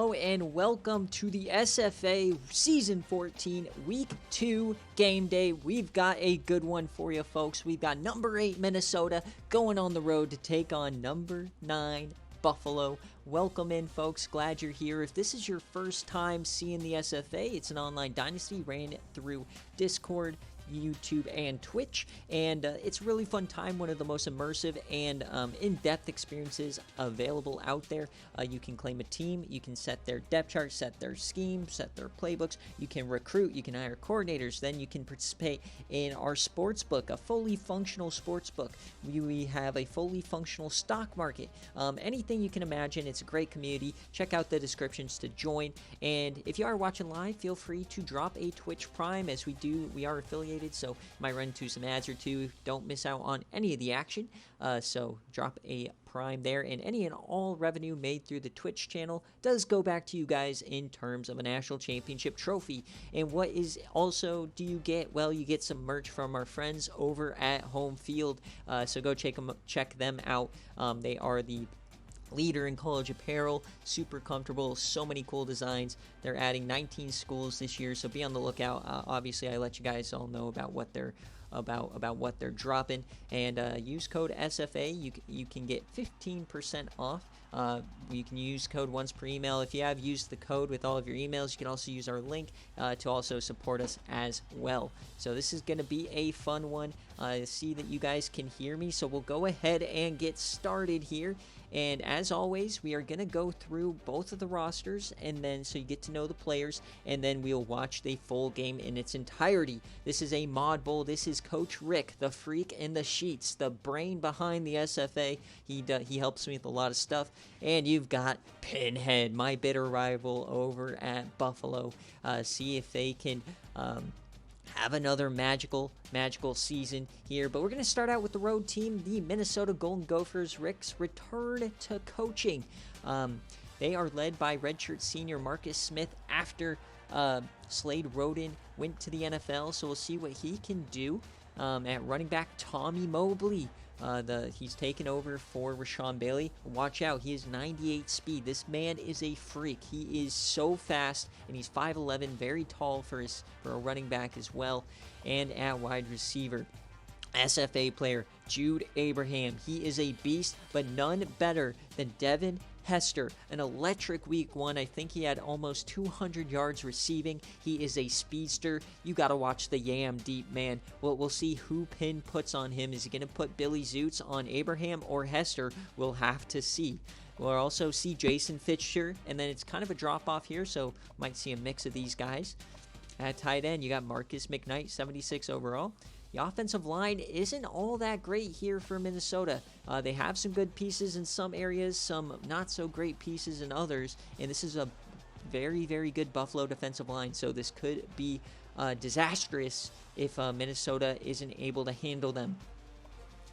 Hello and welcome to the SFA Season 14 Week 2 Game Day. We've got a good one for you folks. We've got number 8 Minnesota going on the road to take on number 9 Buffalo. Welcome in folks, glad you're here. If this is your first time seeing the SFA, it's an online dynasty, ran through Discord, YouTube, and Twitch, and it's a really fun time, one of the most immersive and in-depth experiences available out there. You can claim a team, you can set their depth chart, set their scheme, set their playbooks, you can recruit, you can hire coordinators, then you can participate in our sportsbook, a fully functional sportsbook. We have a fully functional stock market, anything you can imagine. It's a great community. Check out the descriptions to join, and if you are watching live, feel free to drop a Twitch Prime, as we are affiliated, so might run into some ads or two. Don't miss out on any of the action, so drop a Prime there, and any and all revenue made through the Twitch channel does go back to you guys in terms of a national championship trophy. And what is also do you get? Well, you get some merch from our friends over at Home Field, so go check them out. They are the leader in college apparel, super comfortable, so many cool designs. They're adding 19 schools this year, so be on the lookout. Obviously, I let you guys all know about what they're what they're dropping, and use code SFA. You can get 15% off. You can use code once per email. If you have used the code with all of your emails, you can also use our link to also support us as well. So this is going to be a fun one. See that you guys can hear me, so we'll go ahead and get started here. And as always, we are going to go through both of the rosters, and then so you get to know the players, and then we'll watch the full game in its entirety. This is a mod bowl. This is Coach Rick, the freak in the sheets, the brain behind the SFA. He helps me with a lot of stuff. And you've got Pinhead, my bitter rival over at Buffalo. See if they can have another magical season here. But we're going to start out with the road team, the Minnesota Golden Gophers. Rick's return to coaching. They are led by redshirt senior Marcus Smith after Slade Roden went to the NFL, so we'll see what he can do. At running back, Tommy Mobley. He's taken over for Rashawn Bailey. Watch out, he has 98 speed. This man is a freak. He is so fast, and he's 5'11", very tall for a running back as well. And at wide receiver, SFA player Jude Abraham. He is a beast, but none better than Devin Hester. An electric week 1. I think he had almost 200 yards receiving. He is a speedster. You got to watch the Yam Deep, man. We'll see who Pin puts on him. Is he going to put Billy Zoots on Abraham or Hester? We'll have to see. We'll also see Jason Fitcher, and then it's kind of a drop-off here, so might see a mix of these guys. At tight end, you got Marcus McKnight, 76 overall. The offensive line isn't all that great here for Minnesota. They have some good pieces in some areas, some not so great pieces in others, and this is a very, very good Buffalo defensive line, so this could be disastrous if Minnesota isn't able to handle them.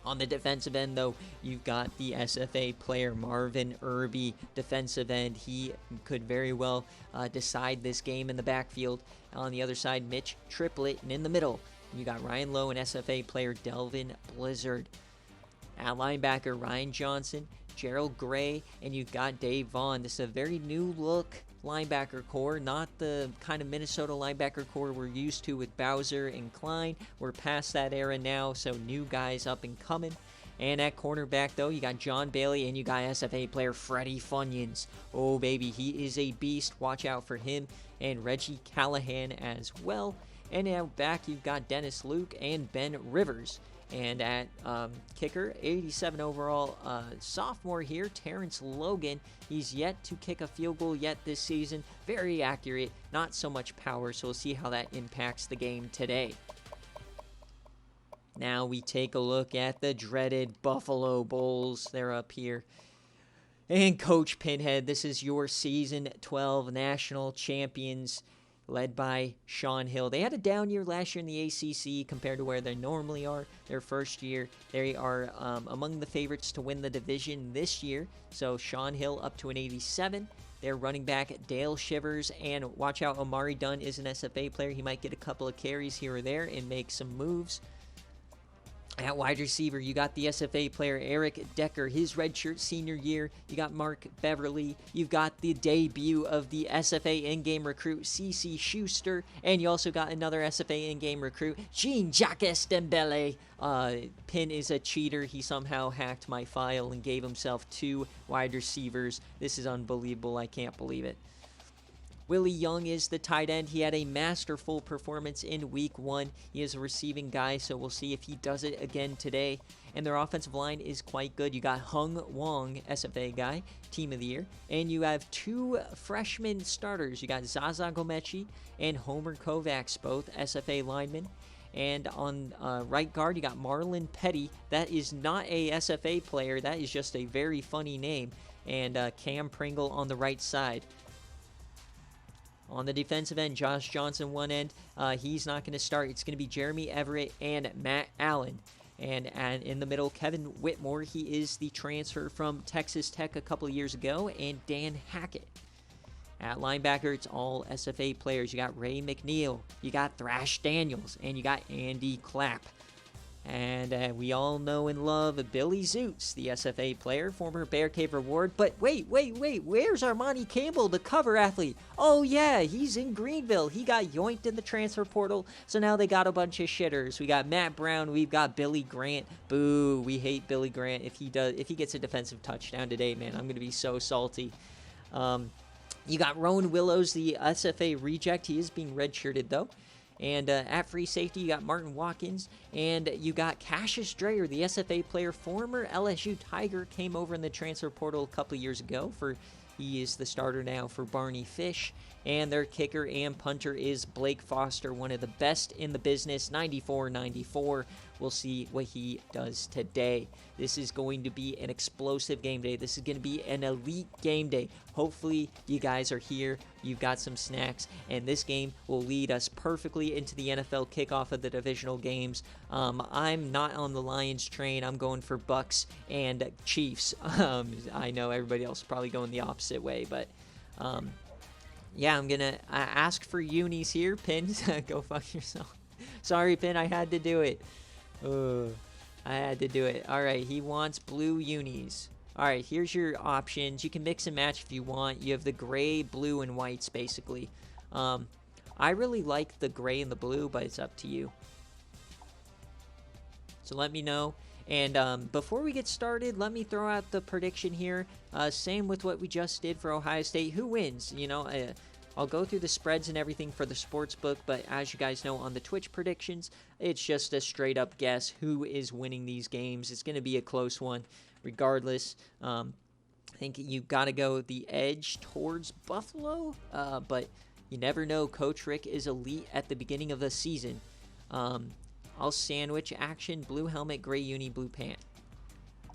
On the defensive end, though, you've got the SFA player Marvin Irby, defensive end. He could very well decide this game in the backfield. On the other side, Mitch Triplett, and in the middle, you got Ryan Lowe and SFA player Delvin Blizzard. At linebacker, Ryan Johnson, Gerald Gray, and you've got Dave Vaughn. This is a very new look linebacker core, not the kind of Minnesota linebacker core we're used to with Bowser and Klein. We're past that era now, so new guys up and coming. And at cornerback, though, you got John Bailey and you got SFA player Freddie Funyuns. Oh, baby, he is a beast. Watch out for him. And Reggie Callahan as well. And out back, you've got Dennis Luke and Ben Rivers. And at kicker, 87 overall sophomore here, Terrence Logan. He's yet to kick a field goal yet this season. Very accurate, not so much power, so we'll see how that impacts the game today. Now we take a look at the dreaded Buffalo Bulls. They're up here. And Coach Pinhead, this is your Season 12 national champions, led by Sean Hill. They had a down year last year in the ACC compared to where they normally are. Their first year, they are among the favorites to win the division this year. So Sean Hill up to an 87. Their running back, Dale Shivers, and watch out, Amari Dunn is an SFA player. He might get a couple of carries here or there and make some moves. At wide receiver, you got the SFA player Eric Decker, his redshirt senior year. You got Mark Beverly. You've got the debut of the SFA in-game recruit CC Schuster, and you also got another SFA in-game recruit, Jean-Jacques Dembele. Pin is a cheater. He somehow hacked my file and gave himself 2 wide receivers. This is unbelievable. I can't believe it. Willie Young is the tight end. He had a masterful performance in week 1. He is a receiving guy, so we'll see if he does it again today. And their offensive line is quite good. You got Hung Wong, SFA guy, team of the year. And you have 2 freshman starters. You got Zaza Gomechi and Homer Kovacs, both SFA linemen. And on right guard, you got Marlon Petty. That is not a SFA player. That is just a very funny name. And Cam Pringle on the right side. On the defensive end, Josh Johnson one end. He's not going to start. It's going to be Jeremy Everett and Matt Allen. And in the middle, Kevin Whitmore. He is the transfer from Texas Tech a couple of years ago. And Dan Hackett. At linebacker, it's all SFA players. You got Ray McNeil. You got Thrash Daniels. And you got Andy Clapp. And we all know and love Billy Zoots, the SFA player, former BearCave reward. But wait, where's Armani Campbell, the cover athlete? Oh yeah, he's in Greenville. He got yoinked in the transfer portal, so now they got a bunch of shitters. We got Matt Brown, we've got Billy Grant. Boo, we hate Billy Grant. If he gets a defensive touchdown today, man, I'm gonna be so salty. You got Rowan Willows, the SFA reject. He is being redshirted though. And at free safety, you got Martin Watkins, and you got Cassius Dreyer, the SFA player, former LSU Tiger, came over in the transfer portal a couple of years ago. He is the starter now for Barney Fish. And their kicker and punter is Blake Foster, one of the best in the business, 94-94. We'll see what he does today. This is going to be an explosive game day. This is going to be an elite game day. Hopefully, you guys are here. You've got some snacks. And this game will lead us perfectly into the NFL kickoff of the divisional games. I'm not on the Lions train. I'm going for Bucks and Chiefs. I know everybody else is probably going the opposite way, but... yeah, I'm going to ask for unis here. Pin, go fuck yourself. Sorry, Pin, I had to do it. I had to do it. All right, he wants blue unis. All right, here's your options. You can mix and match if you want. You have the gray, blue, and whites, basically. I really like the gray and the blue, but it's up to you. So let me know. And before we get started, let me throw out the prediction here. Same with what we just did for Ohio State. Who wins? You know, I'll go through the spreads and everything for the sportsbook, but as you guys know on the Twitch predictions, it's just a straight up guess who is winning these games. It's going to be a close one regardless. I think you got to go the edge towards Buffalo, but you never know. Coach Rick is elite at the beginning of the season. I'll sandwich action, blue helmet, gray uni, blue pant.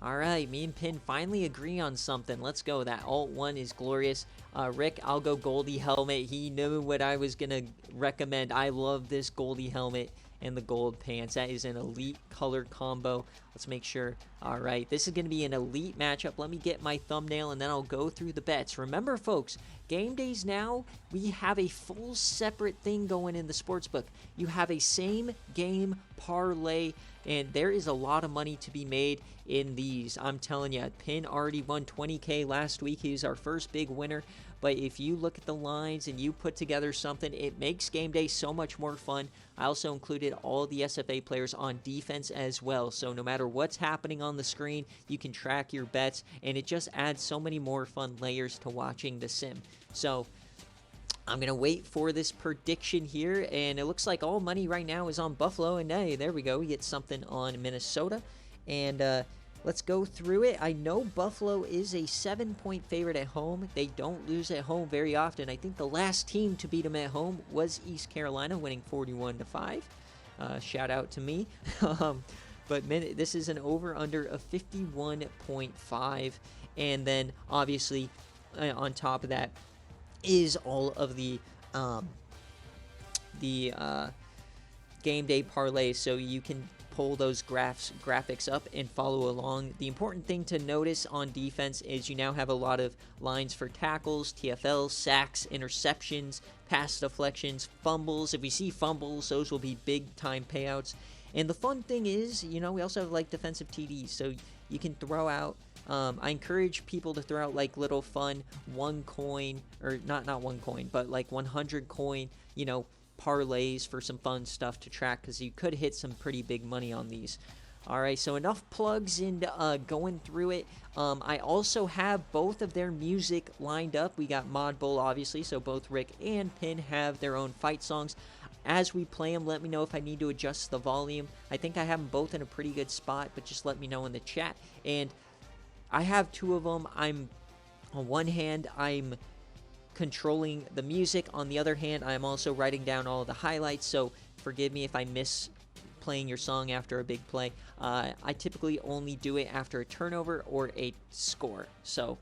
All right, me and Pin finally agree on something. Let's go. That alt 1 is glorious. Rick, I'll go Goldie helmet. He knew what I was going to recommend. I love this Goldie helmet and the gold pants. That is an elite color combo. Let's make sure. All right, this is going to be an elite matchup. Let me get my thumbnail, and then I'll go through the bets. Remember, folks, game days now, we have a full separate thing going in the sportsbook. You have a same game parlay, and there is a lot of money to be made in these. I'm telling you, Pin already won $20K last week. He was our first big winner. But if you look at the lines and you put together something, it makes game day so much more fun. I also included all the SFA players on defense as well. So no matter what's happening on the screen, you can track your bets, and it just adds so many more fun layers to watching the sim. So I'm going to wait for this prediction here, and it looks like all money right now is on Buffalo, and hey, there we go. We get something on Minnesota, and let's go through it. I know Buffalo is a 7-point favorite at home. They don't lose at home very often. I think the last team to beat them at home was East Carolina, winning 41-5. Shout out to me. But this is an over-under of 51.5, and then obviously on top of that is all of the game day parlays, so you can pull those graphics up and follow along. The important thing to notice on defense is you now have a lot of lines for tackles, TFLs, sacks, interceptions, pass deflections, fumbles. If we see fumbles, those will be big time payouts. And the fun thing is, you know, we also have like defensive TDs, so you can throw out. I encourage people to throw out like little fun 1 coin, or not 1 coin, but like 100 coin, you know, parlays for some fun stuff to track, because you could hit some pretty big money on these. Alright, so enough plugs into going through it. I also have both of their music lined up. We got Mod Bull, obviously, so both Rick and Pin have their own fight songs. As we play them, let me know if I need to adjust the volume. I think I have them both in a pretty good spot, but just let me know in the chat. And I have 2 of them. On one hand, I'm controlling the music. On the other hand, I'm also writing down all the highlights, so forgive me if I miss playing your song after a big play. I typically only do it after a turnover or a score. So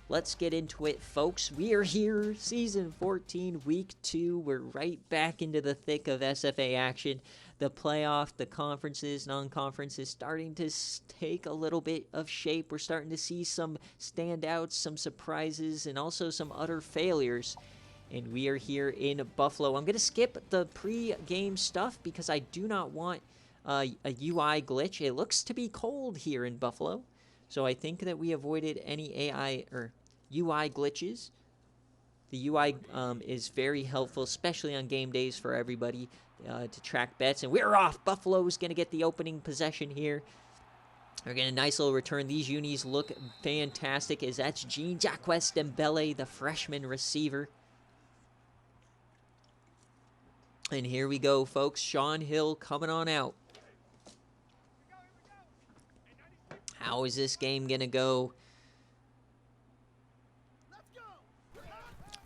let's get into it, folks. We are here, Season 14, Week 2. We're right back into the thick of SFA action. The playoff, the conferences, non-conferences starting to take a little bit of shape. We're starting to see some standouts, some surprises, and also some utter failures. And we are here in Buffalo. I'm going to skip the pre-game stuff because I do not want a UI glitch. It looks to be cold here in Buffalo, so I think that we avoided any AI or UI glitches. The UI is very helpful, especially on game days for everybody to track bets. And we're off. Buffalo's going to get the opening possession here. They're getting a nice little return. These unis look fantastic, as that's Jean-Jacques Dembele, the freshman receiver. And here we go, folks. Sean Hill coming on out. How is this game going to go?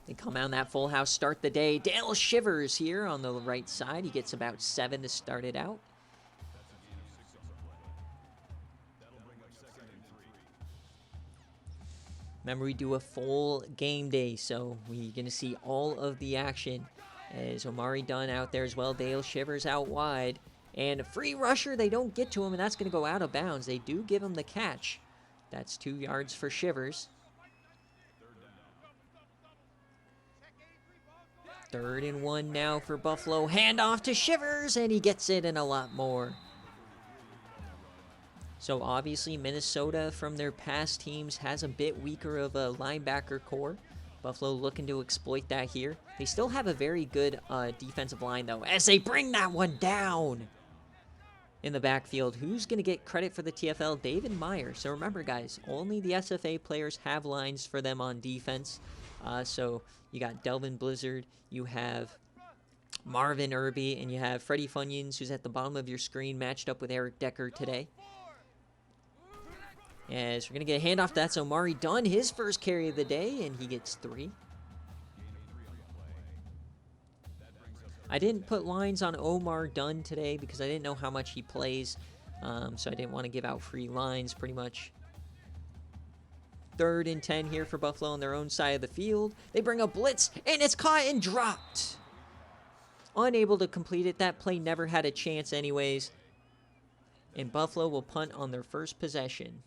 They come out in that full house, start the day. Dale Shivers here on the right side. He gets about 7 to start it out. Remember, we do a full game day, so we're going to see all of the action. As Omari Dunn out there as well. Dale Shivers out wide. And a free rusher, they don't get to him, and that's going to go out of bounds. They do give him the catch. That's 2 yards for Shivers. 3rd and 1 now for Buffalo. Handoff to Shivers, and he gets it and a lot more. So obviously Minnesota, from their past teams, has a bit weaker of a linebacker core. Buffalo looking to exploit that here. They still have a very good defensive line, though, as they bring that one down in the backfield. Who's going to get credit for the TFL? David Meyer. So remember, guys, only the SFA players have lines for them on defense. So you got Delvin Blizzard, you have Marvin Irby, and you have Freddie Funyuns, who's at the bottom of your screen, matched up with Eric Decker today. As we're going to get a handoff. That's Omari Dunn, his first carry of the day, and he gets 3. I didn't put lines on Omar Dunn today because I didn't know how much he plays, so I didn't want to give out free lines pretty much. 3rd and 10 here for Buffalo on their own side of the field. They bring a blitz, and it's caught and dropped. Unable to complete it. That play never had a chance anyways. And Buffalo will punt on their first possession.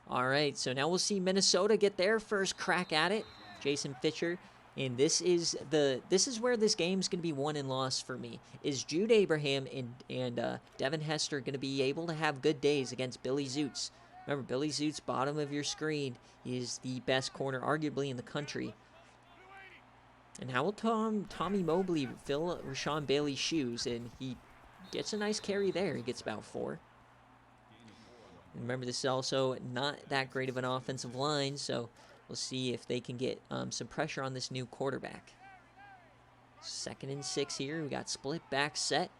All right, so now we'll see Minnesota get their first crack at it. Jason Fisher, and this is where this game's going to be won and lost for me. Is Jude Abraham and Devin Hester going to be able to have good days against Billy Zoots? Remember, Billy Zoots, bottom of your screen, is the best corner, arguably, in the country. And how will Tommy Mobley fill Rashawn Bailey's shoes? And he gets a nice carry there. He gets about 4. Remember, this is also not that great of an offensive line, so we'll see if they can get some pressure on this new quarterback. 2nd and 6 here. We got split back set.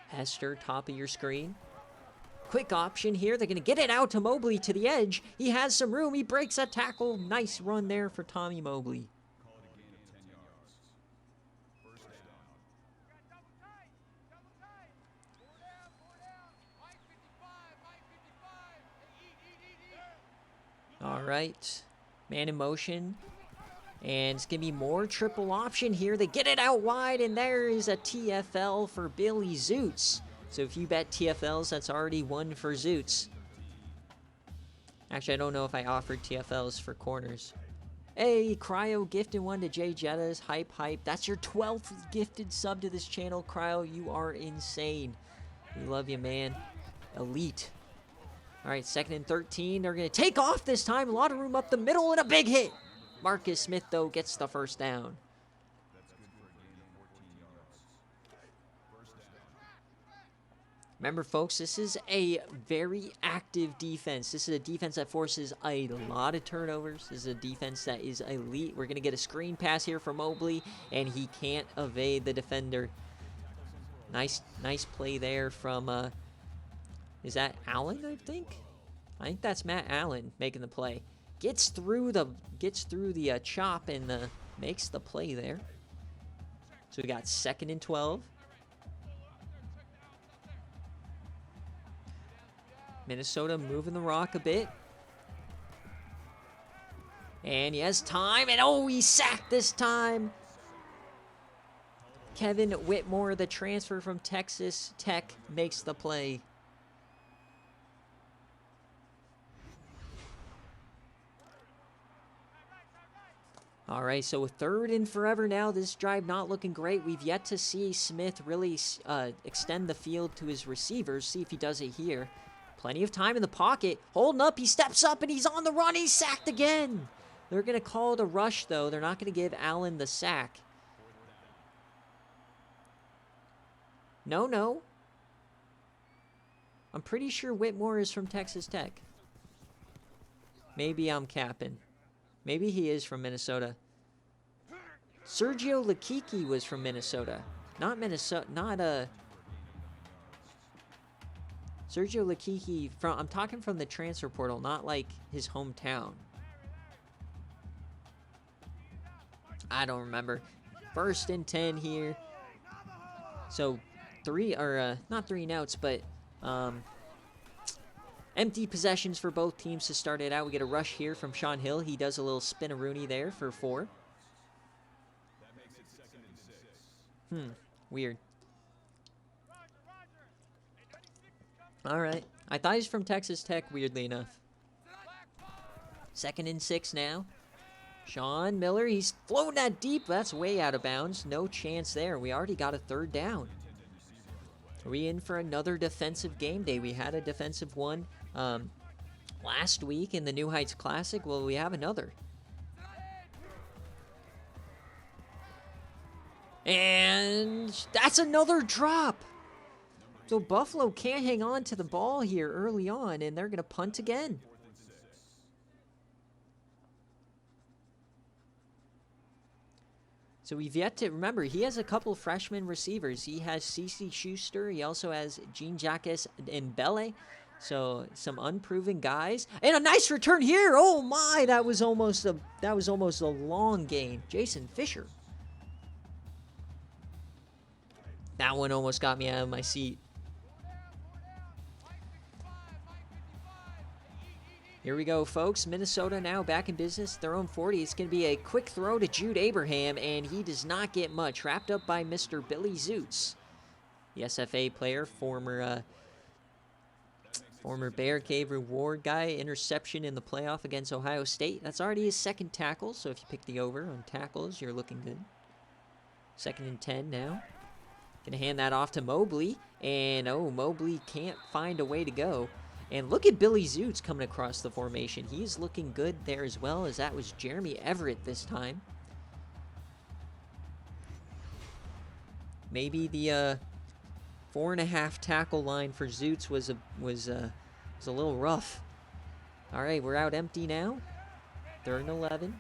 Hester, top of your screen. Quick option here. They're going to get it out to Mobley to the edge. He has some room. He breaks a tackle. Nice run there for Tommy Mobley. All right, man in motion, and it's going to be more triple option here. They get it out wide, and there is a TFL for Billy Zoots. So if you bet TFLs, that's already 1 for Zoots. Actually, I don't know if I offered TFLs for corners. Hey, Cryo gifted one to Jay Jettas. Hype, hype. That's your 12th gifted sub to this channel, Cryo. You are insane. We love you, man. Elite. All right, 2nd and 13. They're going to take off this time. A lot of room up the middle and a big hit. Marcus Smith, though, gets the first down. Remember, folks, this is a very active defense. This is a defense that forces a lot of turnovers. This is a defense that is elite. We're going to get a screen pass here from Mobley, and he can't evade the defender. Nice play there from, is that Allen, I think? I think that's Matt Allen making the play. Gets through the chop and makes the play there. So we got 2nd and 12. Minnesota moving the rock a bit. And he has time, and oh, he's sacked this time. Kevin Whitmore, the transfer from Texas Tech, makes the play. All right, so 3rd and forever now. This drive not looking great. We've yet to see Smith really extend the field to his receivers. See if he does it here. Plenty of time in the pocket. Holding up, he steps up, and he's on the run. He's sacked again. They're going to call it a rush, though. They're not going to give Allen the sack. No. I'm pretty sure Whitmore is from Texas Tech. Maybe I'm capping. Maybe he is from Minnesota. Sergio Lakiki was from Minnesota. Not Minnesota, Sergio Lakiki, I'm talking from the transfer portal, not like his hometown. I don't remember. 1st and 10 here. So not 3 and outs, but empty possessions for both teams to start it out. We get a rush here from Sean Hill. He does a little spin-a-rooney there for 4. Weird. All right. I thought he's from Texas Tech, weirdly enough. 2nd and 6 now. Sean Miller, he's floating that deep. That's way out of bounds. No chance there. We already got a 3rd down. Are we in for another defensive game day? We had a defensive one last week in the New Heights Classic. Well, we have another. And that's another drop. So Buffalo can't hang on to the ball here early on, and they're going to punt again. So we've yet to, remember, he has a couple of freshman receivers. He has CeCe Schuster. He also has Jean-Jacques Mbele. So some unproven guys. And a nice return here. Oh my, that was almost a long gain. Jason Fisher. That one almost got me out of my seat. Here we go, folks. Minnesota now back in business. Their own 40. It's going to be a quick throw to Jude Abraham, and he does not get much. Wrapped up by Mr. Billy Zoots, the SFA player, former BearCave reward guy. Interception in the playoff against Ohio State. That's already his 2nd tackle, so if you pick the over on tackles, you're looking good. 2nd and 10 now. Going to hand that off to Mobley, and oh, Mobley can't find a way to go. And look at Billy Zoots coming across the formation. He's looking good there as well, as that was Jeremy Everett this time. Maybe the 4.5 tackle line for Zoots was a little rough. All right, we're out empty now. 3rd and 11.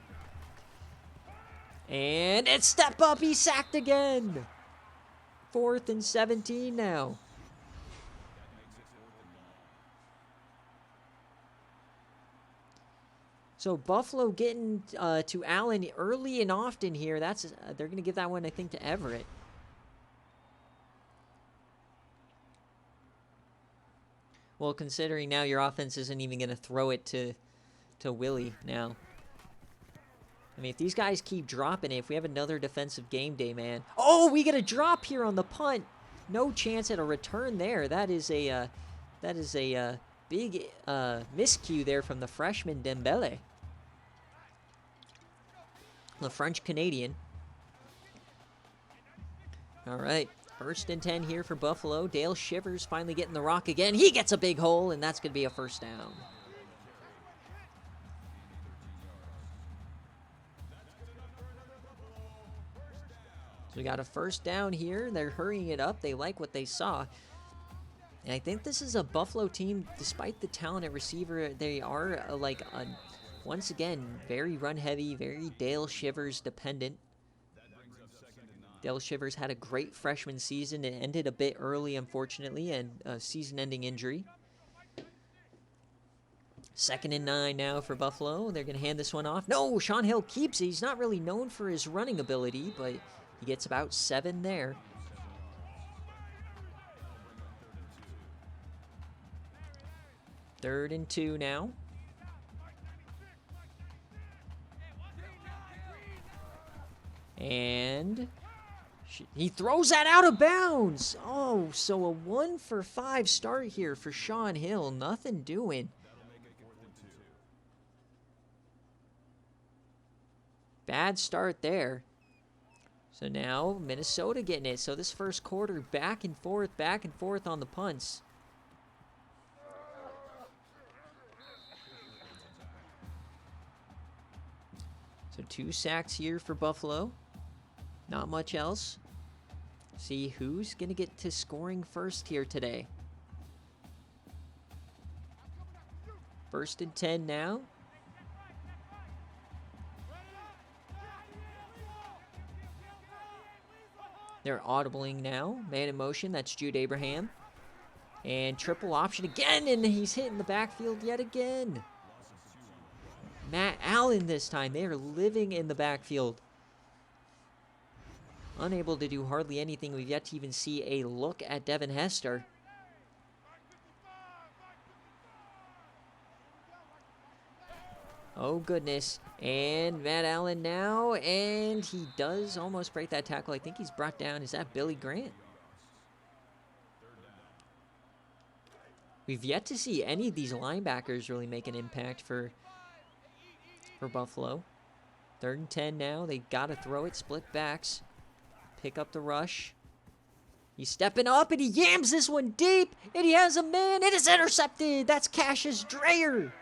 And it's step up. He's sacked again. 4th and 17 now. So Buffalo getting to Allen early and often here. That's they're going to give that one, I think, to Everett. Well, considering now your offense isn't even going to throw it to Willie now. I mean, if these guys keep dropping it, if we have another defensive game day, man. Oh, we get a drop here on the punt. No chance at a return there. That is a big miscue there from the freshman Dembele. The French-Canadian. All right, 1st and 10 here for Buffalo. Dale Shivers finally getting the rock again. He gets a big hole, and that's going to be a first down. So we got a first down here. They're hurrying it up. They like what they saw. And I think this is a Buffalo team, despite the talent at receiver, they are once again, very run-heavy, very Dale Shivers dependent. Dale Shivers had a great freshman season. It ended a bit early, unfortunately, and a season-ending injury. 2nd and 9 now for Buffalo. They're going to hand this one off. No, Sean Hill keeps it. He's not really known for his running ability, but he gets about 7 there. Third and 2 now. And he throws that out of bounds. Oh, so a 1-for-5 start here for Sean Hill. Nothing doing. Bad start there. So now Minnesota getting it. So this first quarter, back and forth on the punts. So 2 sacks here for Buffalo. Not much else. See who's going to get to scoring first here today. 1st and 10 now. They're audibling now. Man in motion. That's Jude Abraham. And triple option again. And he's hitting the backfield yet again. Matt Allen this time. They are living in the backfield. Unable to do hardly anything. We've yet to even see a look at Devin Hester. Oh, goodness. And Matt Allen now. And he does almost break that tackle. I think he's brought down. Is that Billy Grant? We've yet to see any of these linebackers really make an impact for Buffalo. 3rd and 10 now. They got to throw it. Split backs. Pick up the rush. He's stepping up, and he yams this one deep, and he has a man. It is intercepted. That's Cassius Dreyer.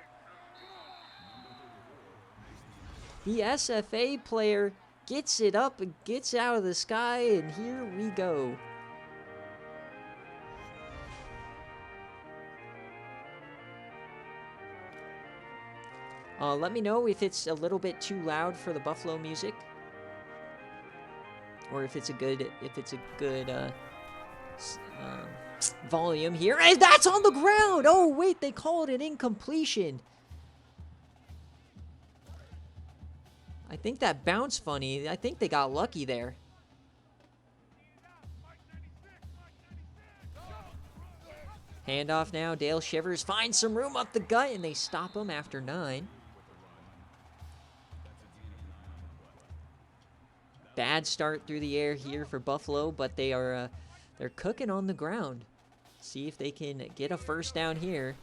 The SFA player gets it up and gets out of the sky, and here we go. Let me know if it's a little bit too loud for the Buffalo music, or if it's a good volume here. And that's on the ground. Oh wait, they called it incompletion. I think that bounced funny. I think they got lucky there. Handoff now. Dale Shivers finds some room up the gut, and they stop him after 9. Bad start through the air here for Buffalo, but they're cooking on the ground. See if they can get a first down here.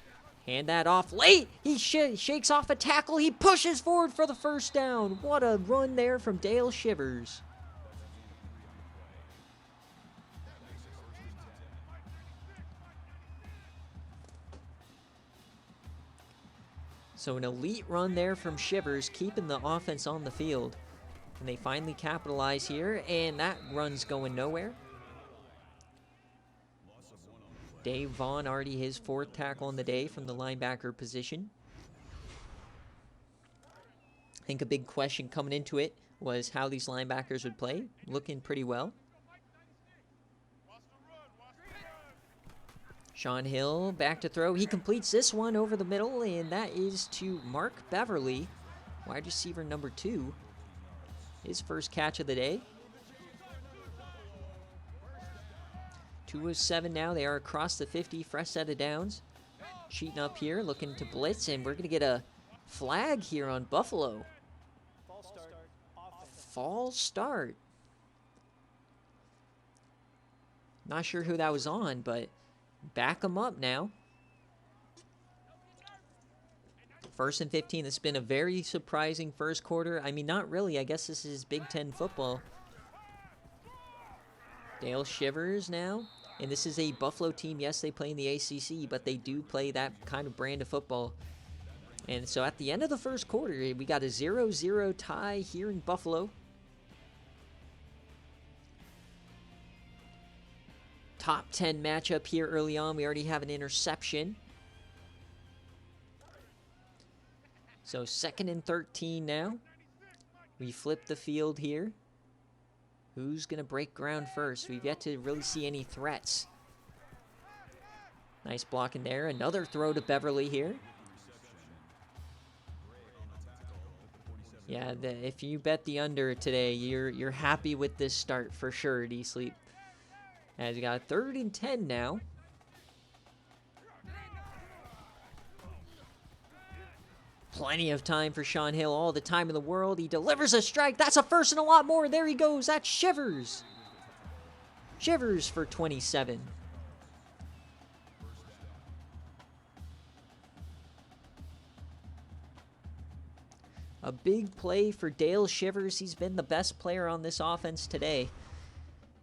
Hand that off late. He shakes off a tackle. He pushes forward for the first down. What a run there from Dale Shivers. So an elite run there from Shivers, keeping the offense on the field. And they finally capitalize here, and that run's going nowhere. Dave Vaughn already his 4th tackle on the day from the linebacker position. I think a big question coming into it was how these linebackers would play. Looking pretty well. Sean Hill back to throw. He completes this one over the middle, and that is to Mark Beverly, wide receiver number 2. His first catch of the day. 2 of 7 now. They are across the 50. Fresh set of downs. Cheating up here. Looking to blitz. And we're going to get a flag here on Buffalo. False start. Not sure who that was on, but back them up now. 1st and 15. It's been a very surprising first quarter. I mean, not really. I guess this is Big Ten football. Dale Shivers now. And this is a Buffalo team. Yes, they play in the ACC, but they do play that kind of brand of football. And so at the end of the first quarter, we got a 0-0 tie here in Buffalo. Top 10 matchup here early on. We already have an interception. So 2nd and 13 now. We flip the field here. Who's going to break ground first? We've yet to really see any threats. Nice blocking there. Another throw to Beverly here. Yeah, if you bet the under today, you're happy with this start for sure, D-Sleep. As we got 3rd and 10 now. Plenty of time for Sean Hill, all the time in the world. He delivers a strike. That's a first and a lot more. There he goes. That's Shivers. Shivers for 27. A big play for Dale Shivers. He's been the best player on this offense today.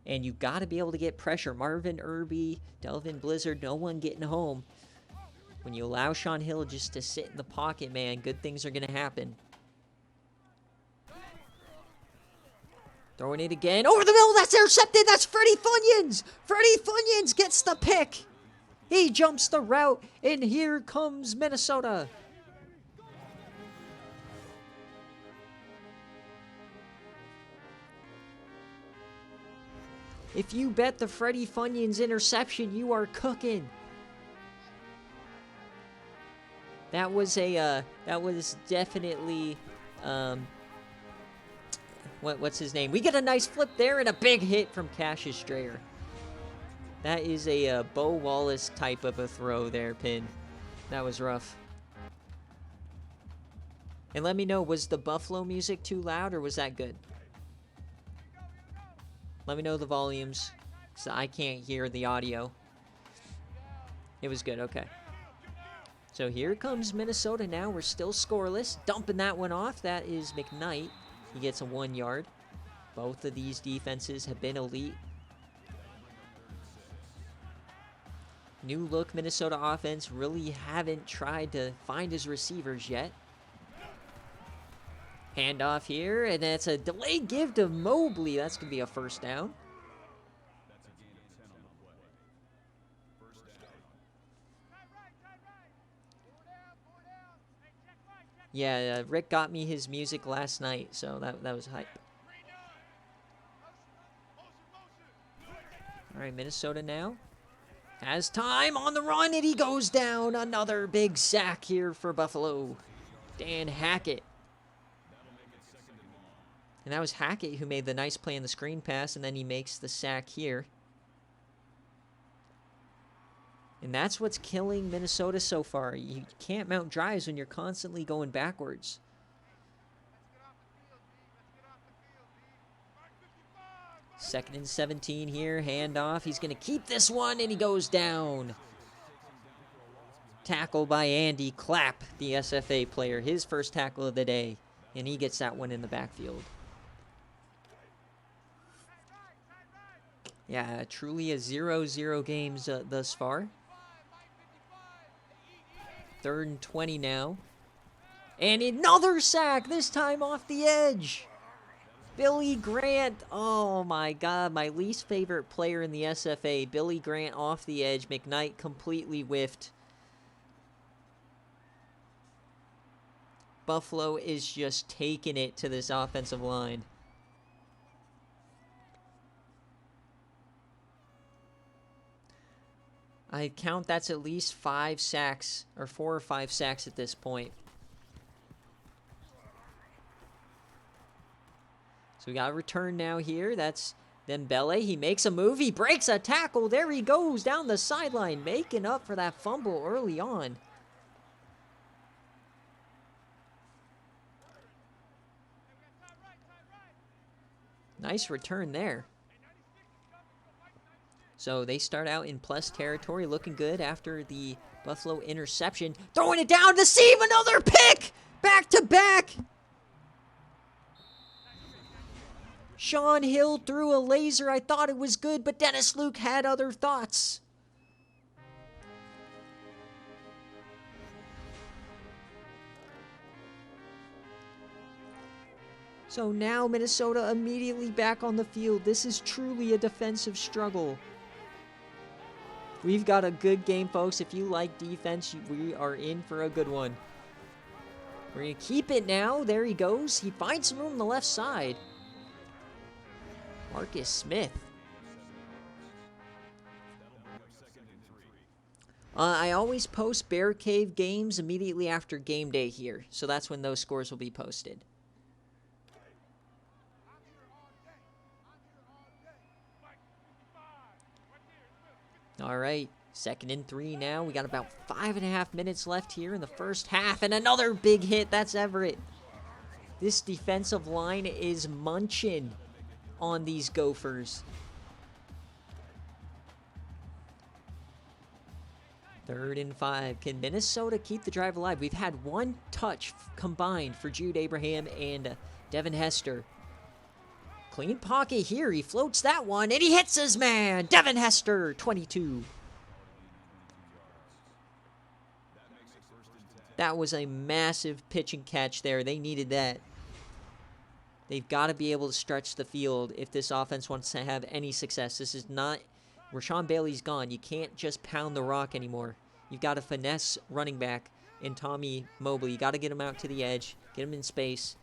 And you got to be able to get pressure. Marvin Irby, Delvin Blizzard, no one getting home. When you allow Sean Hill just to sit in the pocket, man, good things are going to happen. Throwing it again. Over the middle. That's intercepted. That's Freddie Funyuns. Freddie Funyuns gets the pick. He jumps the route. And here comes Minnesota. If you bet the Freddie Funyuns interception, you are cooking. That was definitely, what's his name? We get a nice flip there and a big hit from Cassius Strayer. That is a Bo Wallace type of a throw there, Pin. That was rough. And let me know, was the Buffalo music too loud or was that good? Let me know the volumes, so I can't hear the audio. It was good, okay. So here comes Minnesota now. We're still scoreless. Dumping that one off. That is McKnight. He gets a 1 yard. Both of these defenses have been elite. New look Minnesota offense. Really haven't tried to find his receivers yet. Handoff here, and that's a delayed give to Mobley. That's going to be a first down. Yeah, Rick got me his music last night, so that was hype. All right, Minnesota now has time on the run, and he goes down. Another big sack here for Buffalo. Dan Hackett. And that was Hackett who made the nice play in the screen pass, and then he makes the sack here. And that's what's killing Minnesota so far. You can't mount drives when you're constantly going backwards. Second and 17 here. Handoff. He's going to keep this one, and he goes down. Tackle by Andy Clapp, the SFA player. His first tackle of the day. And he gets that one in the backfield. Yeah, truly a 0-0 games thus far. 3rd and 20 now. And another sack, this time off the edge. Billy Grant. Oh my God, my least favorite player in the SFA. Billy Grant off the edge. McKnight completely whiffed. Buffalo is just taking it to this offensive line. I count that's at least 5 sacks, or 4 or 5 sacks at this point. So we got a return now here. That's Dembele. He makes a move. He breaks a tackle. There he goes down the sideline, making up for that fumble early on. Nice return there. So they start out in plus territory, looking good after the Buffalo interception. Throwing it down to Steve, another pick! Back to back! Sean Hill threw a laser. I thought it was good, but Dennis Luke had other thoughts. So now Minnesota immediately back on the field. This is truly a defensive struggle. We've got a good game, folks. If you like defense, we are in for a good one. We're going to keep it now. There he goes. He finds some room on the left side. Marcus Smith. I always post BearCave games immediately after game day here. So that's when those scores will be posted. All right, 2nd and 3 now. We got about 5.5 minutes left here in the first half. And another big hit. That's Everett. This defensive line is munching on these Gophers. 3rd and 5. Can Minnesota keep the drive alive? We've had one touch combined for Jude Abraham and Devin Hester. Clean pocket here. He floats that one, and he hits his man. Devin Hester, 22. That was a massive pitch and catch there. They needed that. They've got to be able to stretch the field if this offense wants to have any success. This is not... Rashawn Bailey's gone. You can't just pound the rock anymore. You've got to finesse running back in Tommy Mobley. You got to get him out to the edge. Get him in space.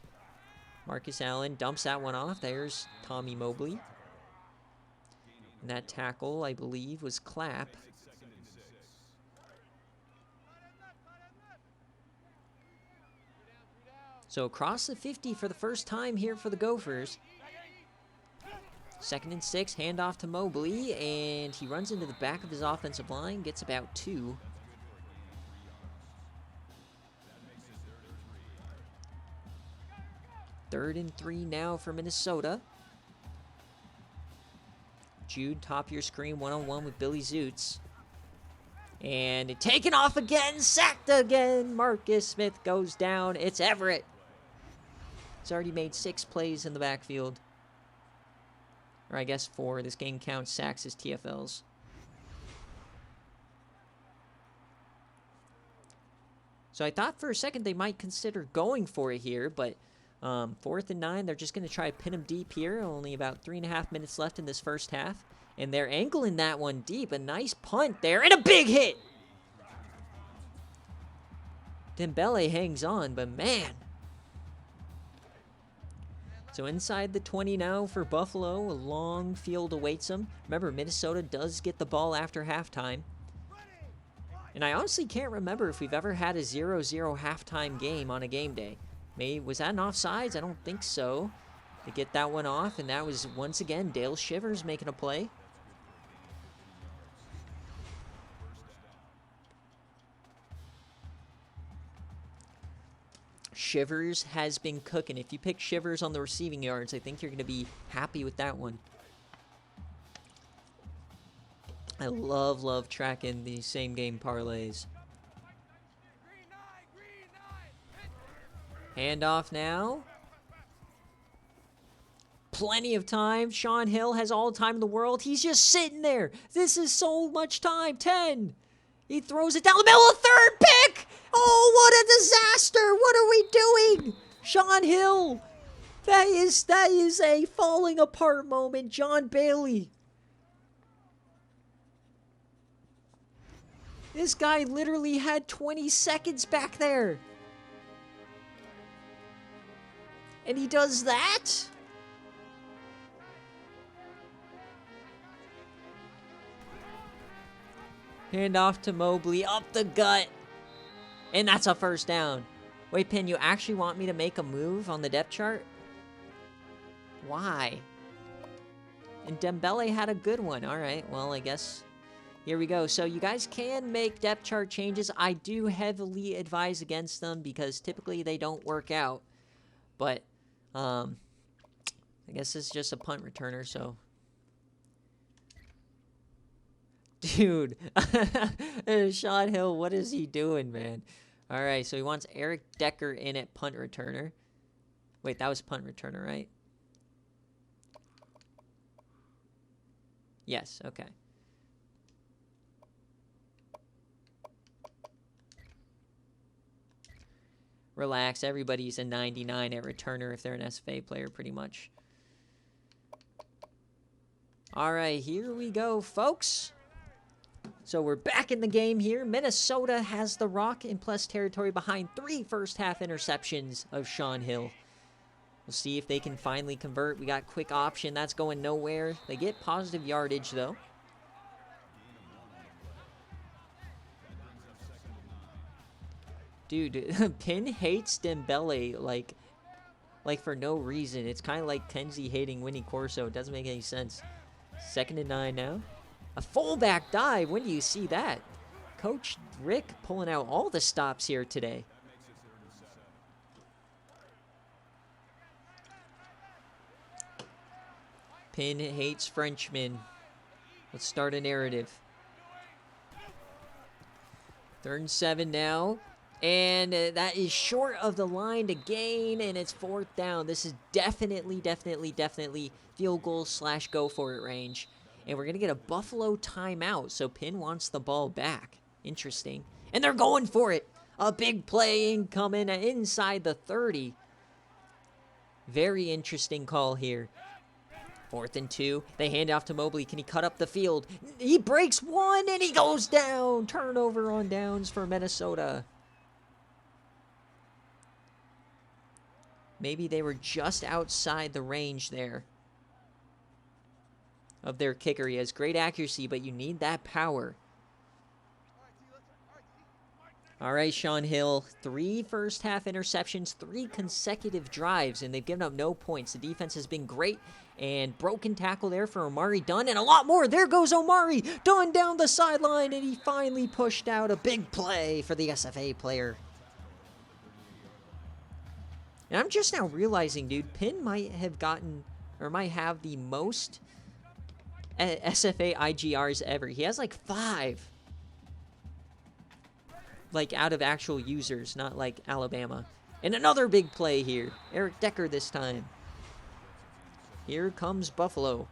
Marcus Allen dumps that one off. There's Tommy Mobley. And that tackle, I believe, was Clapp. So across the 50 for the first time here for the Gophers. 2nd and 6, handoff to Mobley, and he runs into the back of his offensive line, gets about 2. Third and 3 now for Minnesota. Jude, top of your screen, one-on-one with Billy Zoots. And taken off again, sacked again. Marcus Smith goes down. It's Everett. He's already made 6 plays in the backfield. Or I guess 4. This game counts sacks as TFLs. So I thought for a second they might consider going for it here, but 4th and 9, they're just going to try to pin him deep here. Only about 3.5 minutes left in this first half. And they're angling that one deep. A nice punt there, and a big hit! Dembele hangs on, but man... So inside the 20 now for Buffalo. A long field awaits them. Remember, Minnesota does get the ball after halftime. And I honestly can't remember if we've ever had a 0-0 halftime game on a game day. Was that an offsides? I don't think so. They get that one off, and that was, once again, Dale Shivers making a play. Shivers has been cooking. If you pick Shivers on the receiving yards, I think you're going to be happy with that one. I love tracking these same game parlays. Handoff now. Plenty of time. Sean Hill has all the time in the world. He's just sitting there. This is so much time. 10. He throws it down the middle of 3rd pick. Oh, what a disaster. What are we doing? Sean Hill. That is a falling apart moment. John Bailey. This guy literally had 20 seconds back there. And he does that? Handoff to Mobley, up the gut. And that's a first down. Wait, Pin, you actually want me to make a move on the depth chart? Why? And Dembele had a good one. All right, well, I guess here we go. So you guys can make depth chart changes. I do heavily advise against them because typically they don't work out. But I guess this is just a punt returner, so. Dude. Sean Hill, what is he doing, man? All right, so he wants Eric Decker in at punt returner. Wait, that was punt returner, right? Yes, okay. Relax, everybody's a 99 at returner if they're an SFA player, pretty much. All right, here we go, folks. So we're back in the game here. Minnesota has the rock in plus territory behind 3 first-half interceptions of Sean Hill. We'll see if they can finally convert. We got quick option. That's going nowhere. They get positive yardage, though. Dude, Pin hates Dembele, like for no reason. It's kind of like Kenzie hating Winnie Corso. It doesn't make any sense. 2nd and 9 now. A fullback dive. When do you see that? Coach Rick pulling out all the stops here today. Pin hates Frenchmen. Let's start a narrative. 3rd and 7 now. And that is short of the line to gain, and it's 4th down. This is definitely field goal / go for it range. And we're going to get a Buffalo timeout, so Pin wants the ball back. Interesting. And they're going for it. A big play incoming inside the 30. Very interesting call here. 4th and 2. They hand off to Mobley. Can he cut up the field? He breaks one, and he goes down. Turnover on downs for Minnesota. Maybe they were just outside the range there of their kicker. He has great accuracy, but you need that power. All right, Sean Hill, 3 first-half interceptions, 3 consecutive drives, and they've given up no points. The defense has been great, and broken tackle there for Omari Dunn, and a lot more. There goes Omari Dunn down the sideline, and he finally pushed out a big play for the SFA player. And I'm just now realizing, dude, Pin might have gotten, or might have the most SFA IGRs ever. He has like 5. Like, out of actual users, not like Alabama. And another big play here. Eric Decker this time. Here comes Buffalo.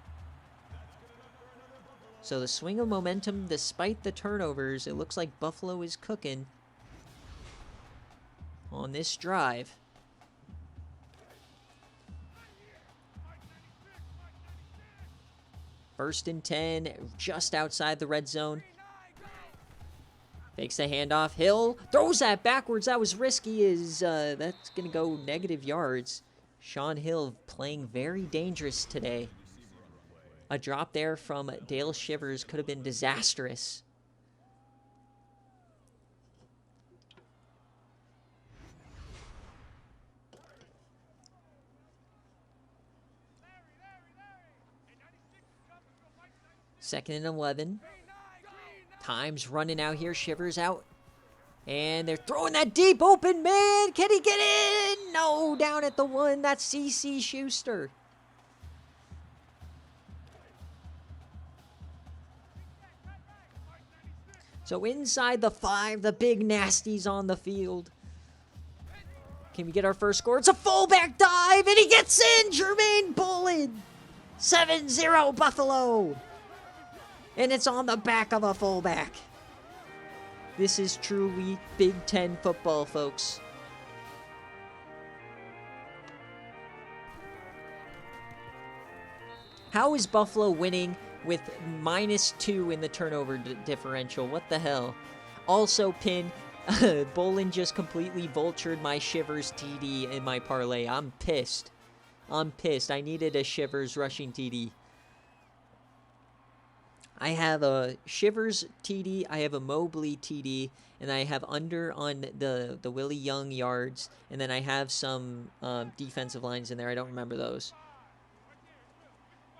So the swing of momentum, despite the turnovers, it looks like Buffalo is cooking on this drive. First and 10, just outside the red zone. Takes the handoff. Hill throws that backwards. That was risky. That's going to go negative yards. Sean Hill playing very dangerous today. A drop there from Dale Shivers could have been disastrous. Second and 11. Time's running out here. Shivers out. And they're throwing that deep open, man. Can he get in? No, down at the 1. That's CC Schuster. So inside the 5, the big nasties on the field. Can we get our first score? It's a fullback dive, and he gets in. Jermaine Bolin. 7-0 Buffalo. And it's on the back of a fullback. This is truly Big Ten football, folks. How is Buffalo winning with -2 in the turnover differential? What the hell? Also, Pin, Bolin just completely vultured my Shivers TD in my parlay. I'm pissed. I needed a Shivers rushing TD. I have a Shivers TD, I have a Mobley TD, and I have under on the Willie Young yards, and then I have some defensive lines in there. I don't remember those.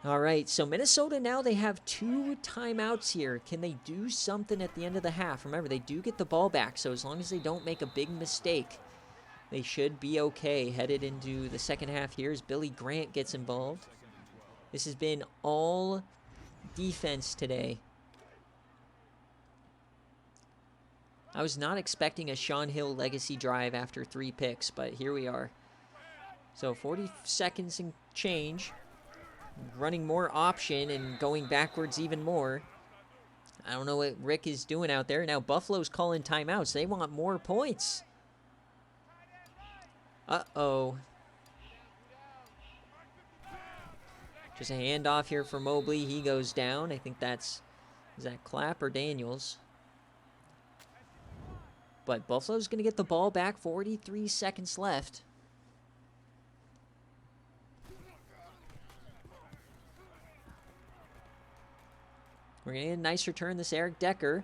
All right, so Minnesota now, they have 2 timeouts here. Can they do something at the end of the half? Remember, they do get the ball back, so as long as they don't make a big mistake, they should be okay headed into the second half here as Billy Grant gets involved. This has been all defense today. I was not expecting a Sean Hill legacy drive after 3 picks, but here we are. So 40 seconds and change. Running more option and going backwards even more. I don't know what Rick is doing out there. Now Buffalo's calling timeouts. They want more points. Uh-oh. Just a handoff here for Mobley. He goes down. I think that's... Is that Clapp or Daniels? But Buffalo's going to get the ball back. 43 seconds left. We're going to get a nice return. This Eric Decker.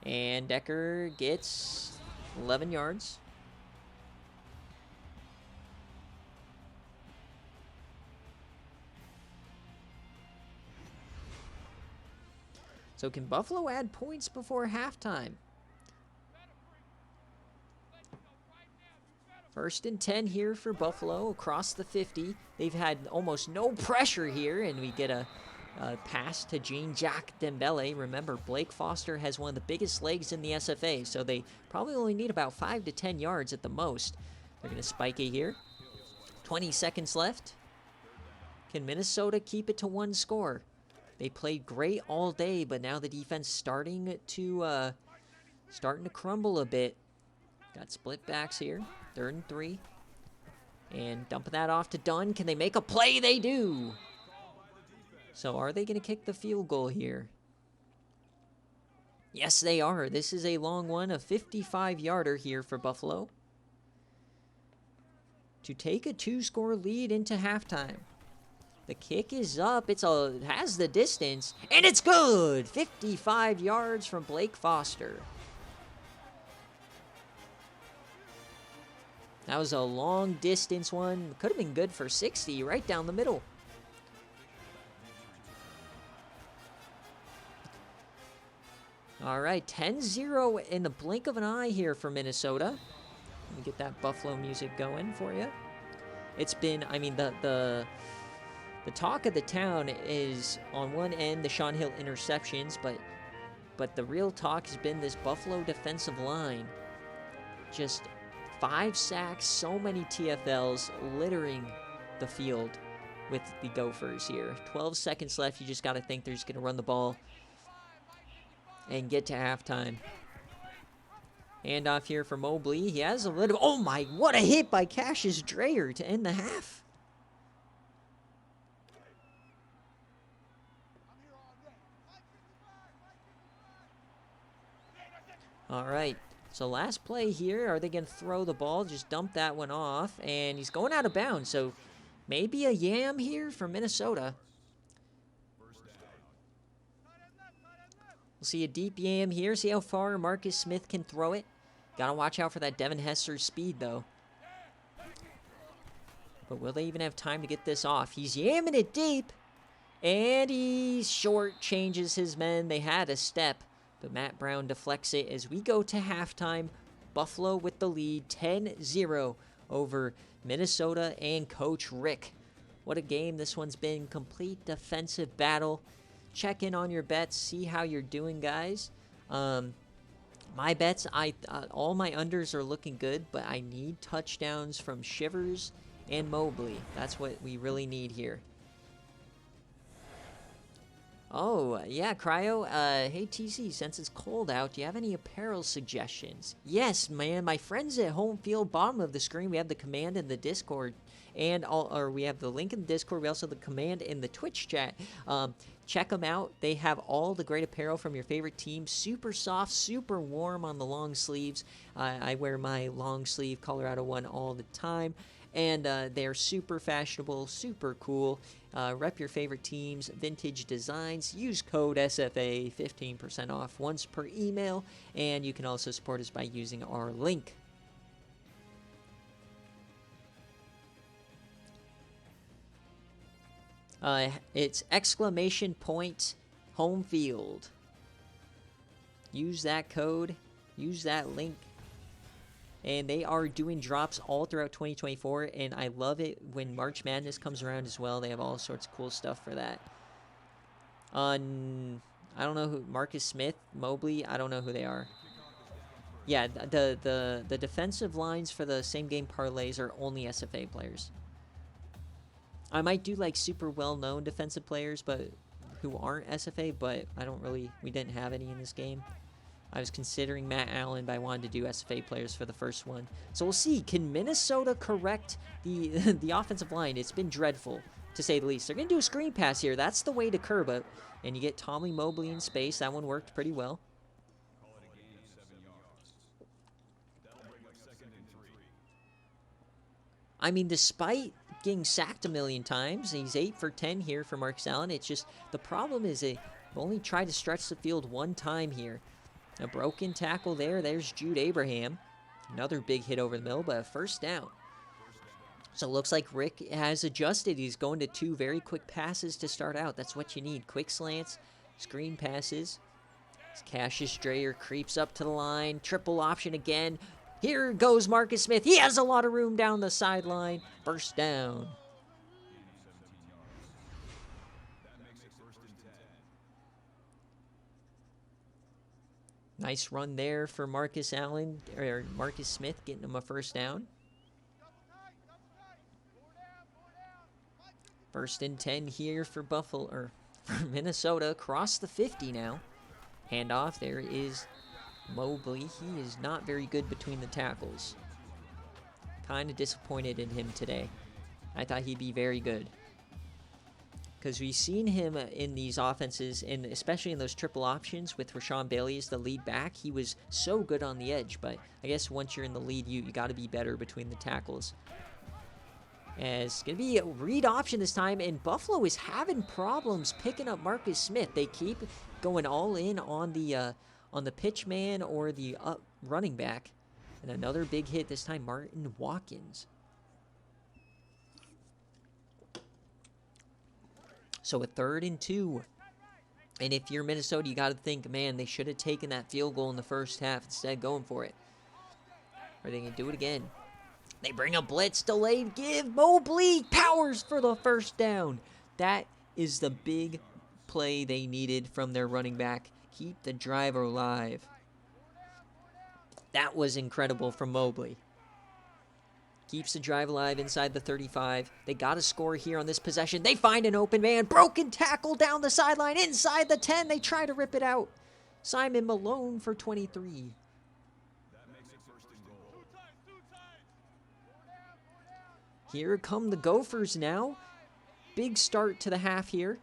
And Decker gets 11 yards. So can Buffalo add points before halftime? 1st and 10 here for Buffalo across the 50. They've had almost no pressure here, and we get a pass to Jean-Jacques Dembele. Remember, Blake Foster has one of the biggest legs in the SFA, so they probably only need about 5 to 10 yards at the most. They're going to spike it here. 20 seconds left. Can Minnesota keep it to 1 score? They played great all day, but now the defense starting to crumble a bit. Got split backs here. 3rd and 3. And dumping that off to Dunn. Can they make a play? They do. So are they going to kick the field goal here? Yes, they are. This is a long one, a 55-yarder here for Buffalo. To take a 2-score lead into halftime. The kick is up. It has the distance, and it's good. 55 yards from Blake Foster. That was a long distance one. Could have been good for 60 right down the middle. All right, 10-0 in the blink of an eye here for Minnesota. Let me get that Buffalo music going for you. It's been, I mean, the talk of the town is on one end the Sean Hill interceptions, but the real talk has been this Buffalo defensive line. Just 5 sacks, so many TFLs, littering the field with the Gophers here. 12 seconds left. You just got to think they're just going to run the ball and get to halftime. Handoff here for Mobley. He has a little... Oh my, what a hit by Cassius Dreyer to end the half. All right. So last play here, are they going to throw the ball? Just dump that one off, and he's going out of bounds. So maybe a yam here for Minnesota. We'll see a deep yam here. See how far Marcus Smith can throw it. Got to watch out for that Devin Hester speed, though. But will they even have time to get this off? He's yamming it deep, and he short changes his men. They had a step. But Matt Brown deflects it as we go to halftime. Buffalo with the lead, 10-0 over Minnesota and Coach Rick. What a game this one's been. Complete defensive battle. Check in on your bets. See how you're doing, guys. My bets, all my unders are looking good, but I need touchdowns from Shivers and Mobley. That's what we really need here. Oh, yeah, Cryo. Hey, TC, since it's cold out, do you have any apparel suggestions? Yes, man. My friends at Home Field, bottom of the screen, we have the command in the Discord. Or we have the link in the Discord. We also have the command in the Twitch chat. Check them out. They have all the great apparel from your favorite team. Super soft, super warm on the long sleeves. I wear my long sleeve Colorado one all the time. And they're super fashionable, super cool. Rep your favorite teams, vintage designs. Use code SFA, 15% off once per email. And you can also support us by using our link. It's ! Home Field. Use that code. Use that link. And they are doing drops all throughout 2024, and I love it when March Madness comes around as well. They have all sorts of cool stuff for that. I don't know who, Marcus Smith, Mobley, I don't know who they are. Yeah, the defensive lines for the same game parlays are only SFA players. I might do like super well-known defensive players, but who aren't SFA, but we didn't have any in this game. I was considering Matt Allen, but I wanted to do SFA players for the first one. So we'll see. Can Minnesota correct the the offensive line? It's been dreadful, to say the least. They're going to do a screen pass here. That's the way to curb it. And you get Tommy Mobley in space. That one worked pretty well. I mean, despite getting sacked a million times, he's 8 for 10 here for Marcus Allen. It's just, the problem is they only tried to stretch the field one time here. A broken tackle there. There's Jude Abraham. Another big hit over the middle, but a first down. So it looks like Rick has adjusted. He's going to 2 very quick passes to start out. That's what you need. Quick slants, screen passes. As Cassius Dreyer creeps up to the line. Triple option again. Here goes Marcus Smith. He has a lot of room down the sideline. First down. Nice run there for Marcus Allen, or Marcus Smith, getting him a first down. 1st and 10 here for for Minnesota. Across the 50 now. Handoff. There is Mobley. He is not very good between the tackles. Kind of disappointed in him today. I thought he'd be very good. Because we've seen him in these offenses, and especially in those triple options with Rashawn Bailey as the lead back. He was so good on the edge, but I guess once you're in the lead, you got to be better between the tackles. And it's going to be a read option this time, and Buffalo is having problems picking up Marcus Smith. They keep going all in on the pitch man or the running back. And another big hit, this time Martin Watkins. So a 3rd and 2. And if you're Minnesota, you got to think, man, they should have taken that field goal in the first half instead of going for it. Are they going to do it again? They bring a blitz, delayed give. Mobley powers for the first down. That is the big play they needed from their running back. Keep the drive alive. That was incredible from Mobley. Keeps the drive alive inside the 35. They got to score here on this possession. They find an open man. Broken tackle down the sideline. Inside the 10. They try to rip it out. Simon Malone for 23. Here come the Gophers now. Big start to the half here.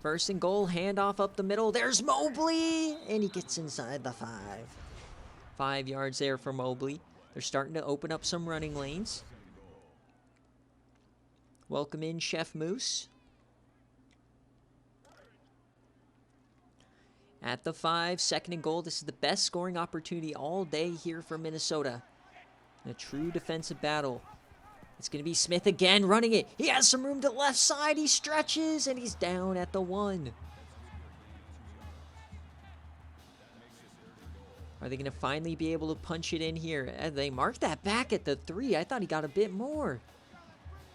1st and goal. Handoff up the middle. There's Mobley. And he gets inside the 5. 5 yards there for Mobley. They're starting to open up some running lanes. Welcome in Chef Moose. At the 5, 2nd and goal. This is the best scoring opportunity all day here for Minnesota. A true defensive battle. It's going to be Smith again running it. He has some room to the left side. He stretches, and he's down at the 1. Are they going to finally be able to punch it in here? They marked that back at the 3. I thought he got a bit more.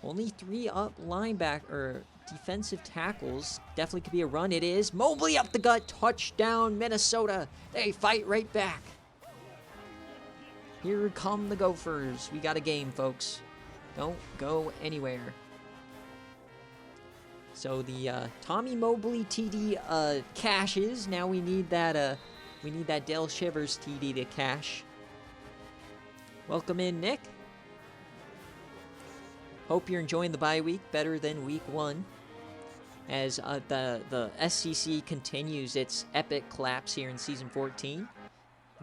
Only 3 up linebacker defensive tackles. Definitely could be a run. It is. Mobley up the gut. Touchdown, Minnesota. They fight right back. Here come the Gophers. We got a game, folks. Don't go anywhere. So the Tommy Mobley TD cashes. Now we need that Dale Shivers TD to cash. Welcome in, Nick. Hope you're enjoying the bye week better than week 1. As the SEC continues its epic collapse here in season 14.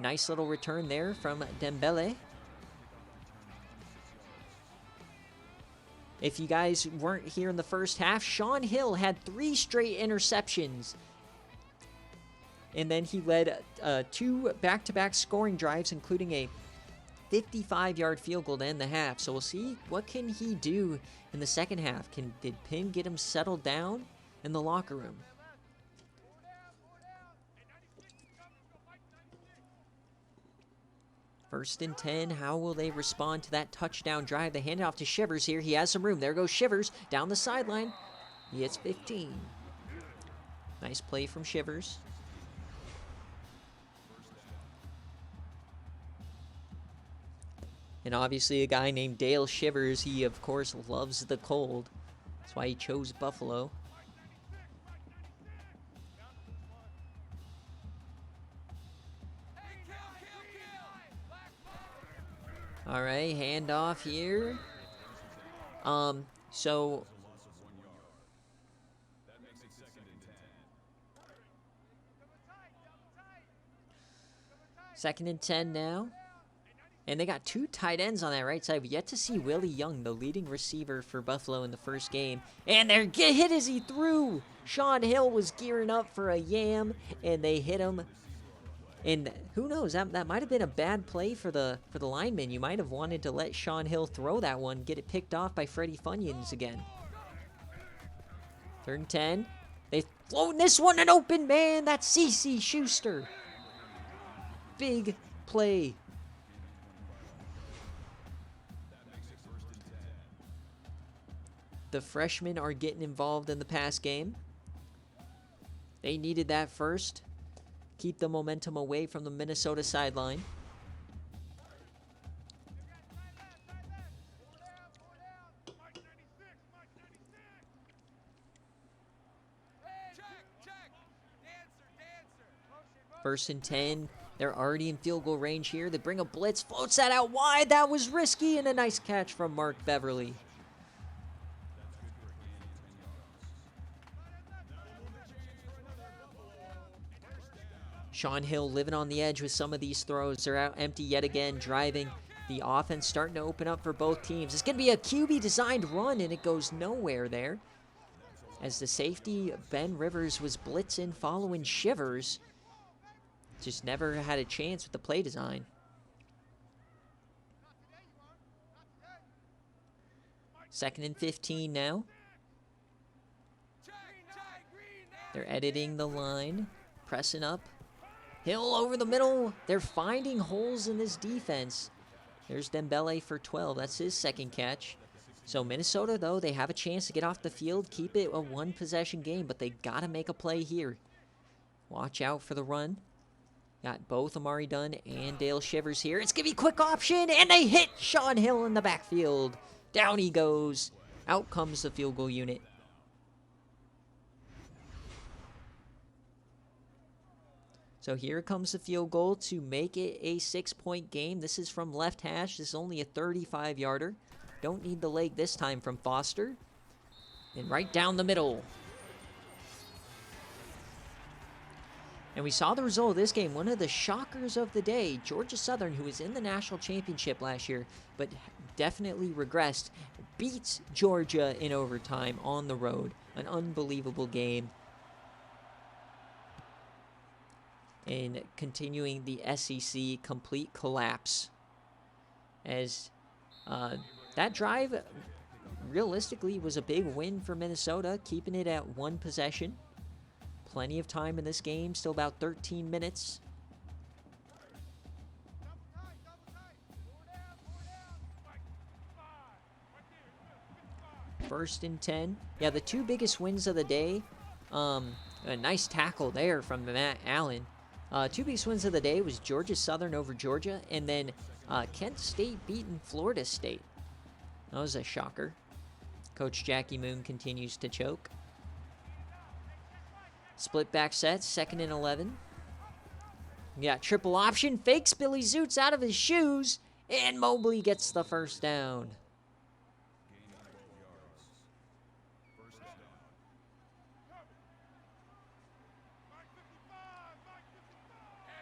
Nice little return there from Dembele. If you guys weren't here in the first half, Sean Hill had 3 straight interceptions. And then he led 2 back-to-back scoring drives, including a 55-yard field goal to end the half. So we'll see what can he do in the second half. Did Penn get him settled down in the locker room? First and 10, how will they respond to that touchdown drive? They hand it off to Shivers here. He has some room. There goes Shivers down the sideline. He hits 15. Nice play from Shivers. And obviously a guy named Dale Shivers, he of course loves the cold. That's why he chose Buffalo. All right, handoff here. So second and 10 now. And they got 2 tight ends on that right side. We've yet to see Willie Young, the leading receiver for Buffalo in the first game. And they're get hit as he threw. Sean Hill was gearing up for a yam, and they hit him. And who knows, that might have been a bad play for the lineman. You might have wanted to let Sean Hill throw that one, get it picked off by Freddie Funyuns again. 3rd and 10. They've flown this one an open man. That's CeCe Schuster. Big play. The freshmen are getting involved in the pass game. They needed that first. Keep the momentum away from the Minnesota sideline. First and 10. They're already in field goal range here. They bring a blitz, floats that out wide. That was risky, and a nice catch from Mark Beverly. Sean Hill living on the edge with some of these throws. They're out empty yet again, driving. The offense starting to open up for both teams. It's going to be a QB-designed run, and it goes nowhere there. As the safety, Ben Rivers, was blitzing following Shivers. Just never had a chance with the play design. Second and 15 now. They're editing the line, pressing up. Hill over the middle. They're finding holes in this defense. There's Dembele for 12. That's his second catch. So Minnesota, though, they have a chance to get off the field, keep it a one-possession game, but they got to make a play here. Watch out for the run. Got both Amari Dunn and Dale Shivers here. It's going to be a quick option, and they hit Sean Hill in the backfield. Down he goes. Out comes the field goal unit. So here comes the field goal to make it a 6-point game. This is from left hash. This is only a 35-yarder. Don't need the leg this time from Foster. And right down the middle. And we saw the result of this game. One of the shockers of the day, Georgia Southern, who was in the national championship last year, but definitely regressed, beats Georgia in overtime on the road. An unbelievable game. And continuing the SEC complete collapse. As that drive realistically was a big win for Minnesota, keeping it at one possession. Plenty of time in this game, still about 13 minutes. First and 10. Yeah, the 2 biggest wins of the day. A nice tackle there from Matt Allen. 2 biggest wins of the day was Georgia Southern over Georgia, and then Kent State beating Florida State. That was a shocker. Coach Jackie Moon continues to choke. Split back sets, 2nd and 11. We got triple option, fakes Billy Zoots out of his shoes, and Mobley gets the first down.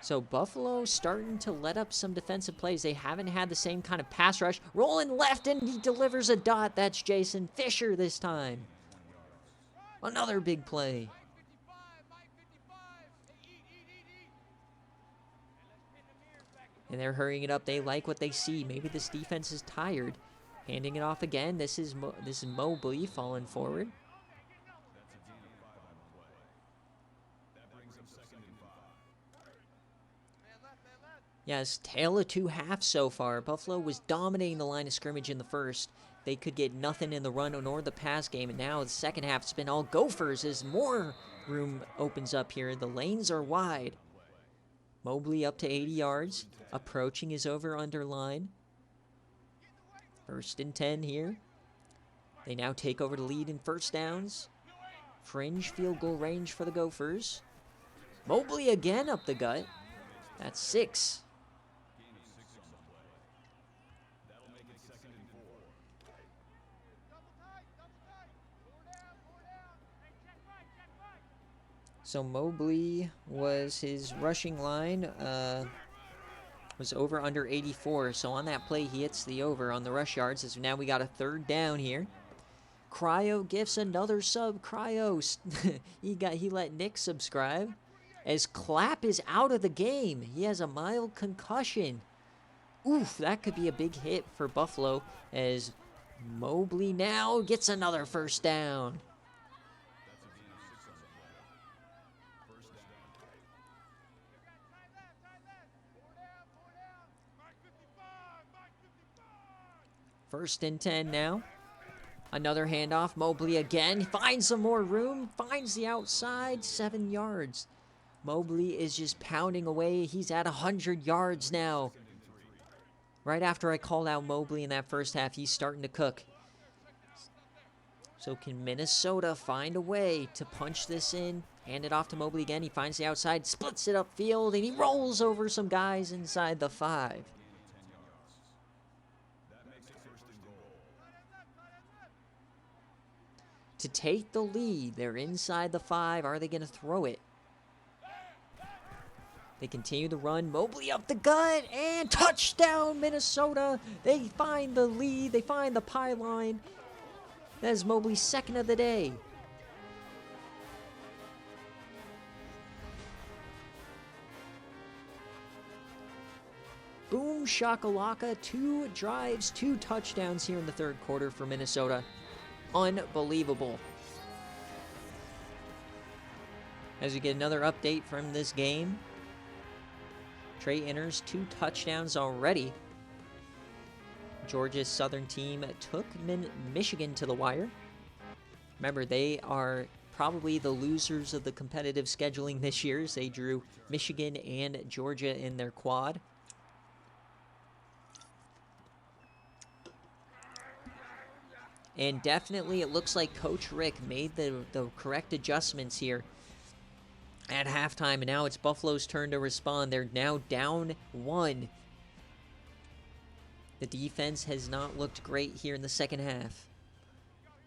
So Buffalo starting to let up some defensive plays. They haven't had the same kind of pass rush. Rolling left, and he delivers a dot. That's Jason Fisher this time. Another big play. And they're hurrying it up. They like what they see. Maybe this defense is tired. Handing it off again. This is Mobley falling forward. Yes, tale of 2 halves so far. Buffalo was dominating the line of scrimmage in the first. They could get nothing in the run nor the pass game. And now the second half has been all Gophers as more room opens up here. The lanes are wide. Mobley up to 80 yards. Approaching his over-under line. First and 10 here. They now take over the lead in first downs. Fringe field goal range for the Gophers. Mobley again up the gut. That's 6. So Mobley was his rushing line was over under 84. So on that play, he hits the over on the rush yards. As now we got a third down here. Cryo gifts another sub. Cryo, he let Nick subscribe. As Clapp is out of the game, he has a mild concussion. Oof, that could be a big hit for Buffalo. As Mobley now gets another first down. First and 10 now. Another handoff. Mobley again. Finds some more room. Finds the outside. 7 yards. Mobley is just pounding away. He's at 100 yards now. Right after I called out Mobley in that first half, he's starting to cook. So can Minnesota find a way to punch this in? Hand it off to Mobley again. He finds the outside. Splits it upfield. And he rolls over some guys inside the 5. To take the lead, they're inside the 5. Are they going to throw it? They continue to run. Mobley up the gut, and touchdown, Minnesota. They find the lead. They find the pylon. That is Mobley's second of the day. Boom shakalaka. 2 drives, 2 touchdowns here in the third quarter for Minnesota. Unbelievable. As we get another update from this game, Trey enters 2 touchdowns already. Georgia's Southern team took Michigan to the wire. Remember, they are probably the losers of the competitive scheduling this year, as they drew Michigan and Georgia in their quad. And definitely it looks like Coach Rick made the correct adjustments here at halftime. And now it's Buffalo's turn to respond. They're now down 1. The defense has not looked great here in the second half.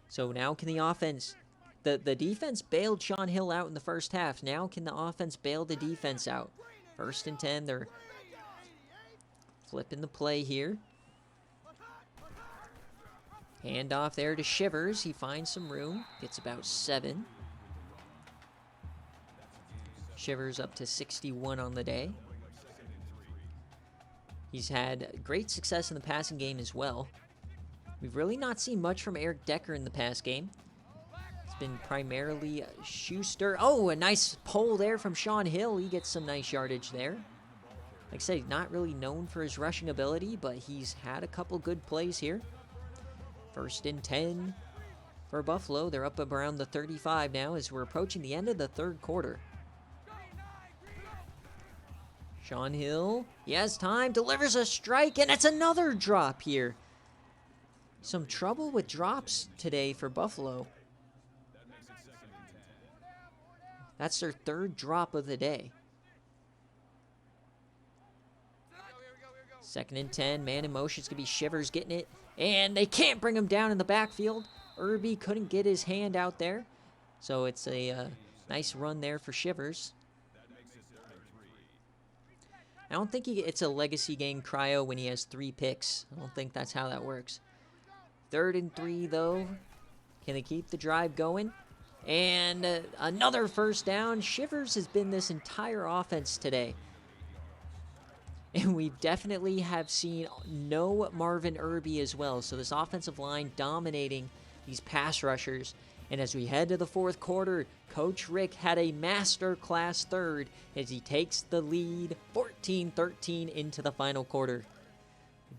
So now can the offense... The defense bailed Sean Hill out in the first half. Now can the offense bail the defense out? First and 10. They're flipping the play here. Hand off there to Shivers. He finds some room. Gets about 7. Shivers up to 61 on the day. He's had great success in the passing game as well. We've really not seen much from Eric Decker in the pass game. It's been primarily Schuster. Oh, a nice pull there from Sean Hill. He gets some nice yardage there. Like I said, not really known for his rushing ability, but he's had a couple good plays here. First and 10 for Buffalo. They're up around the 35 now as we're approaching the end of the third quarter. Sean Hill, he has time, delivers a strike, and it's another drop here. Some trouble with drops today for Buffalo. That's their 3rd drop of the day. Second and 10, man in motion. It's going to be Shivers getting it. And they can't bring him down in the backfield. Irby couldn't get his hand out there. So it's a nice run there for Shivers. I don't think it's a legacy game, Cryo, when he has 3 picks. I don't think that's how that works. 3rd and 3, though. Can they keep the drive going? And another first down. Shivers has been this entire offense today. And we definitely have seen no Marvin Irby as well. So this offensive line dominating these pass rushers. And as we head to the fourth quarter, Coach Rick had a masterclass third as he takes the lead 14-13 into the final quarter.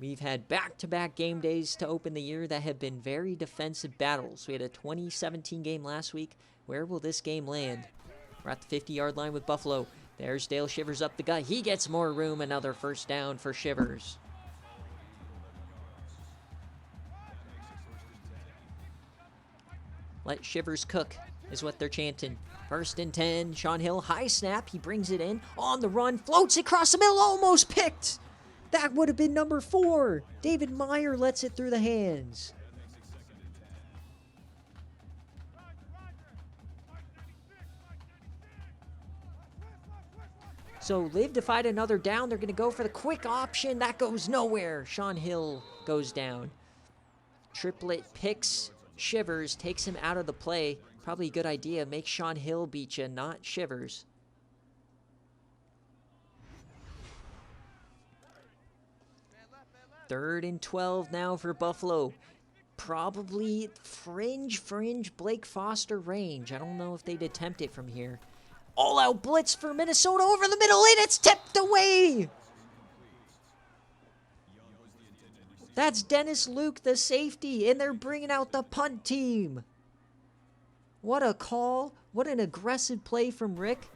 We've had back-to-back game days to open the year that have been very defensive battles. We had a 2017 game last week. Where will this game land? We're at the 50-yard line with Buffalo. There's Dale Shivers up the gut. He gets more room. Another first down for Shivers. Let Shivers cook is what they're chanting. 1st and 10. Sean Hill, high snap. He brings it in. On the run. Floats across the middle. Almost picked. That would have been number 4. David Meyer lets it through the hands. So Liv to fight another down. They're going to go for the quick option. That goes nowhere. Sean Hill goes down. Triplet picks Shivers, takes him out of the play. Probably a good idea. Make Sean Hill beat you, not Shivers. Third and 12 now for Buffalo. Probably fringe Blake Foster range. I don't know if they'd attempt it from here. All-out blitz for Minnesota over the middle, and it's tipped away! That's Dennis Luke, the safety, and they're bringing out the punt team. What a call. What an aggressive play from Rick.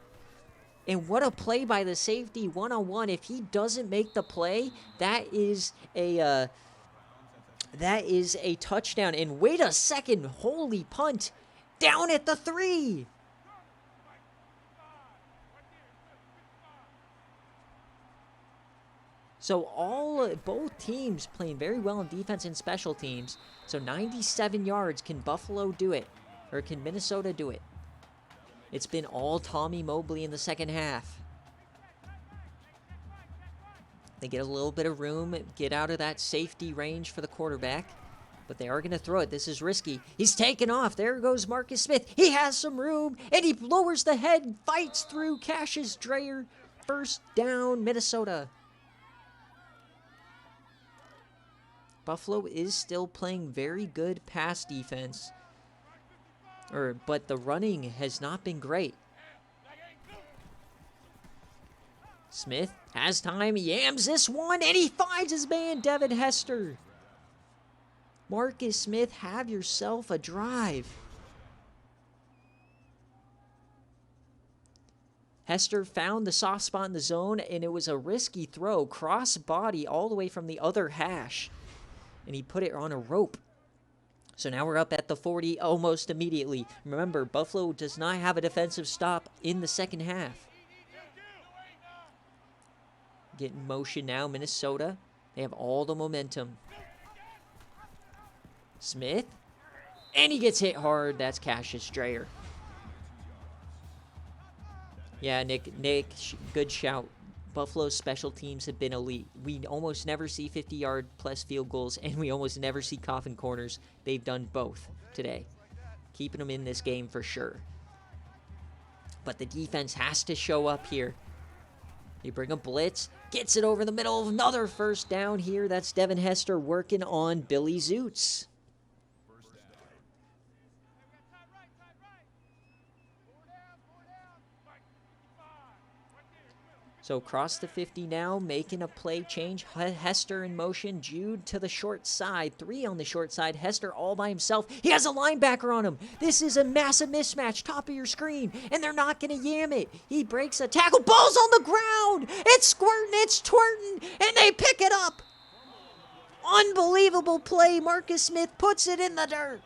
And what a play by the safety one-on-one. If he doesn't make the play, that is a touchdown. And wait a second. Holy punt. Down at the 3. So both teams playing very well on defense and special teams. So 97 yards. Can Buffalo do it? Or can Minnesota do it? It's been all Tommy Mobley in the second half. They get a little bit of room, get out of that safety range for the quarterback. But they are going to throw it. This is risky. He's taken off. There goes Marcus Smith. He has some room, and he lowers the head, fights through Cassius Dreyer. 1st down, Minnesota. Buffalo is still playing very good pass defense. But the running has not been great. Smith has time, he yams this one, and he finds his man, Devin Hester. Marcus Smith, have yourself a drive. Hester found the soft spot in the zone, and it was a risky throw, cross body all the way from the other hash. And he put it on a rope. So now we're up at the 40 almost immediately. Remember, Buffalo does not have a defensive stop in the second half. Get in motion now, Minnesota. They have all the momentum. Smith. And he gets hit hard. That's Cassius Dreyer. Yeah, Nick, good shout. Buffalo's special teams have been elite. We almost never see 50-yard plus field goals, and we almost never see coffin corners. They've done both today. Keeping them in this game for sure. But the defense has to show up here. They bring a blitz, gets it over the middle, another 1st down here. That's Devin Hester working on Billy Zoots. So across the 50 now, making a play change. Hester in motion. Jude to the short side. 3 on the short side. Hester all by himself. He has a linebacker on him. This is a massive mismatch. Top of your screen. And they're not going to yam it. He breaks a tackle. Ball's on the ground. It's squirting. It's twerting. And they pick it up. Unbelievable play. Marcus Smith puts it in the dirt.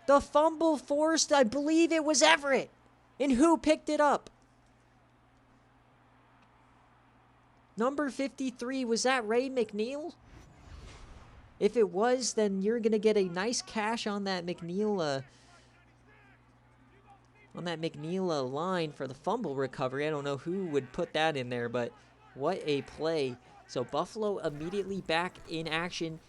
The fumble forced, I believe it was Everett. And who picked it up? Number 53, was that Ray McNeil? If it was, then you're going to get a nice cash on that McNeil line for the fumble recovery. I don't know who would put that in there, but what a play. So Buffalo immediately back in action.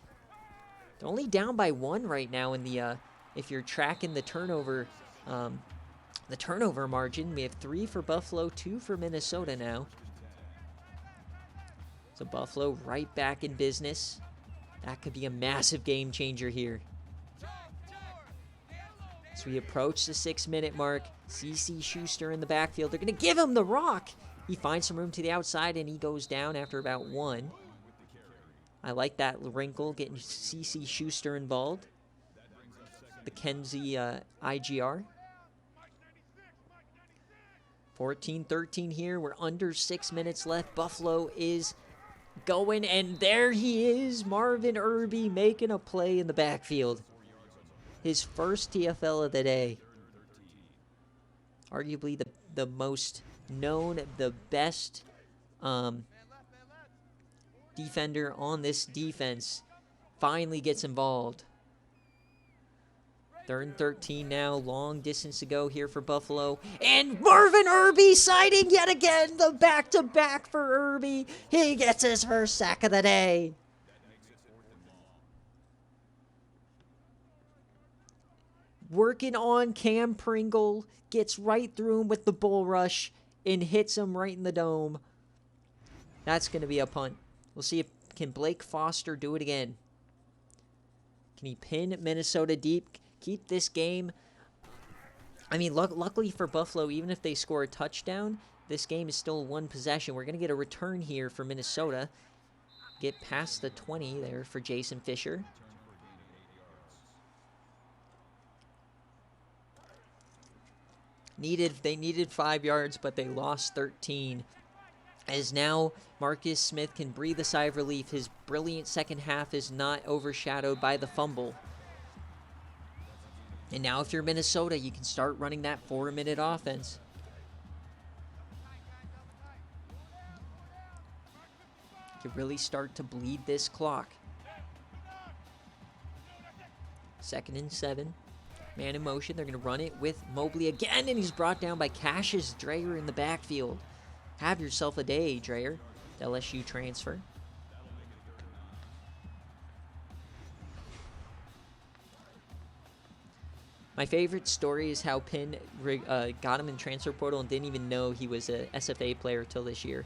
They're only down by 1 right now in the if you're tracking the turnover margin. We have 3 for Buffalo, 2 for Minnesota now. So Buffalo right back in business. That could be a massive game changer here. As we approach the 6-minute mark, CeCe Schuster in the backfield. They're going to give him the rock. He finds some room to the outside, and he goes down after about 1. I like that wrinkle, getting CeCe Schuster involved. The Kenzie IGR. 14-13 here. We're under 6 minutes left. Buffalo is going, and there he is, Marvin Irby making a play in the backfield. His first TFL of the day. Arguably the most known, the best defender on this defense finally gets involved. 3rd and 13 now, long distance to go here for Buffalo. And Marvin Irby siding yet again, the back-to-back for Irby. He gets his first sack of the day. Working on Cam Pringle, gets right through him with the bull rush and hits him right in the dome. That's going to be a punt. We'll see if can Blake Foster do it again. Can he pin Minnesota deep? Keep this game. I mean, luckily for Buffalo, even if they score a touchdown, this game is still one possession. We're going to get a return here for Minnesota. Get past the 20 there for Jason Fisher. They needed 5 yards, but they lost 13. As now Marcus Smith can breathe a sigh of relief. His brilliant second half is not overshadowed by the fumble. And now if you're Minnesota, you can start running that 4-minute offense. You can really start to bleed this clock. 2nd and 7. Man in motion. They're going to run it with Mobley again, and he's brought down by Cassius Dreyer in the backfield. Have yourself a day, Dreyer. LSU transfer. My favorite story is how Penn got him in transfer portal and didn't even know he was a SFA player till this year.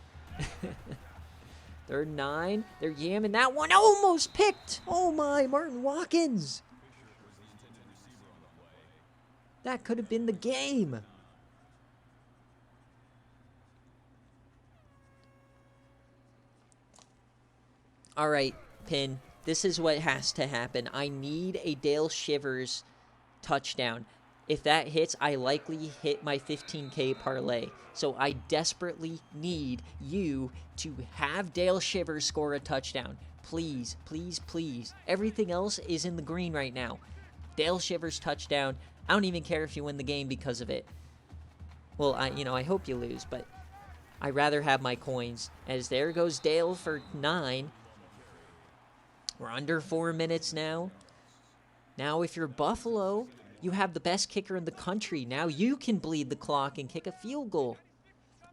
3rd and 9. They're yamming that one. Almost picked. Oh my, Martin Watkins. That could have been the game. All right, Penn. This is what has to happen. I need a Dale Shivers touchdown. If that hits, I likely hit my 15K parlay. So I desperately need you to have Dale Shivers score a touchdown. Please, please, please. Everything else is in the green right now. Dale Shivers touchdown. I don't even care if you win the game because of it. Well, I hope you lose, but I'd rather have my coins. As there goes Dale for 9. We're under 4 minutes now. Now, if you're Buffalo, you have the best kicker in the country. Now you can bleed the clock and kick a field goal.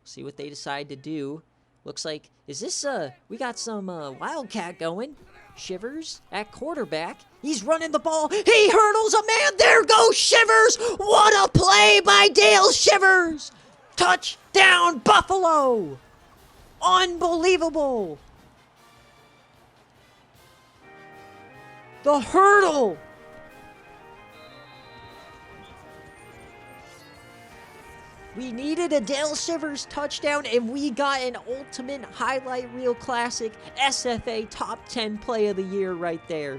See what they decide to do. Looks like, is this, we got some Wildcat going. Shivers at quarterback. He's running the ball. He hurdles a man. There goes Shivers. What a play by Dale Shivers. Touchdown, Buffalo. Unbelievable. The hurdle. We needed a Dale Shivers touchdown, and we got an ultimate highlight reel classic SFA top 10 play of the year right there.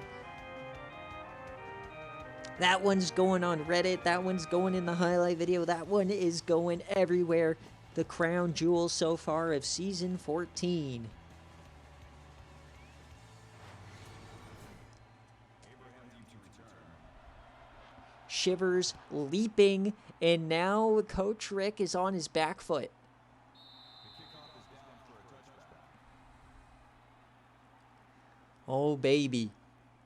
That one's going on Reddit. That one's going in the highlight video. That one is going everywhere. The crown jewel so far of season 14. Shivers leaping, and now Coach Rick is on his back foot. Oh, baby.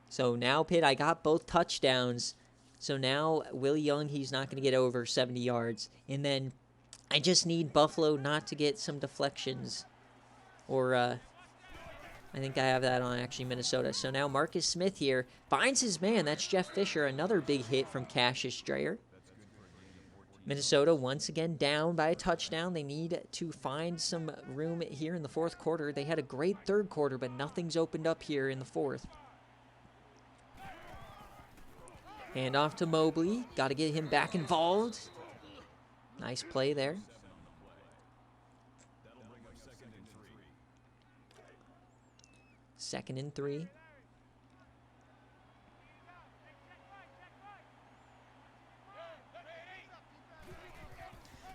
So now, Pitt, I got both touchdowns. So now, Willie Young, he's not going to get over 70 yards. And then I just need Buffalo not to get some deflections. Or, I think I have that on, actually, Minnesota. So now Marcus Smith here finds his man. That's Jeff Fisher. Another big hit from Cassius Dreyer. Minnesota once again down by a touchdown. They need to find some room here in the fourth quarter. They had a great third quarter, but nothing's opened up here in the fourth. Hand off to Mobley. Got to get him back involved. Nice play there. Second and 3.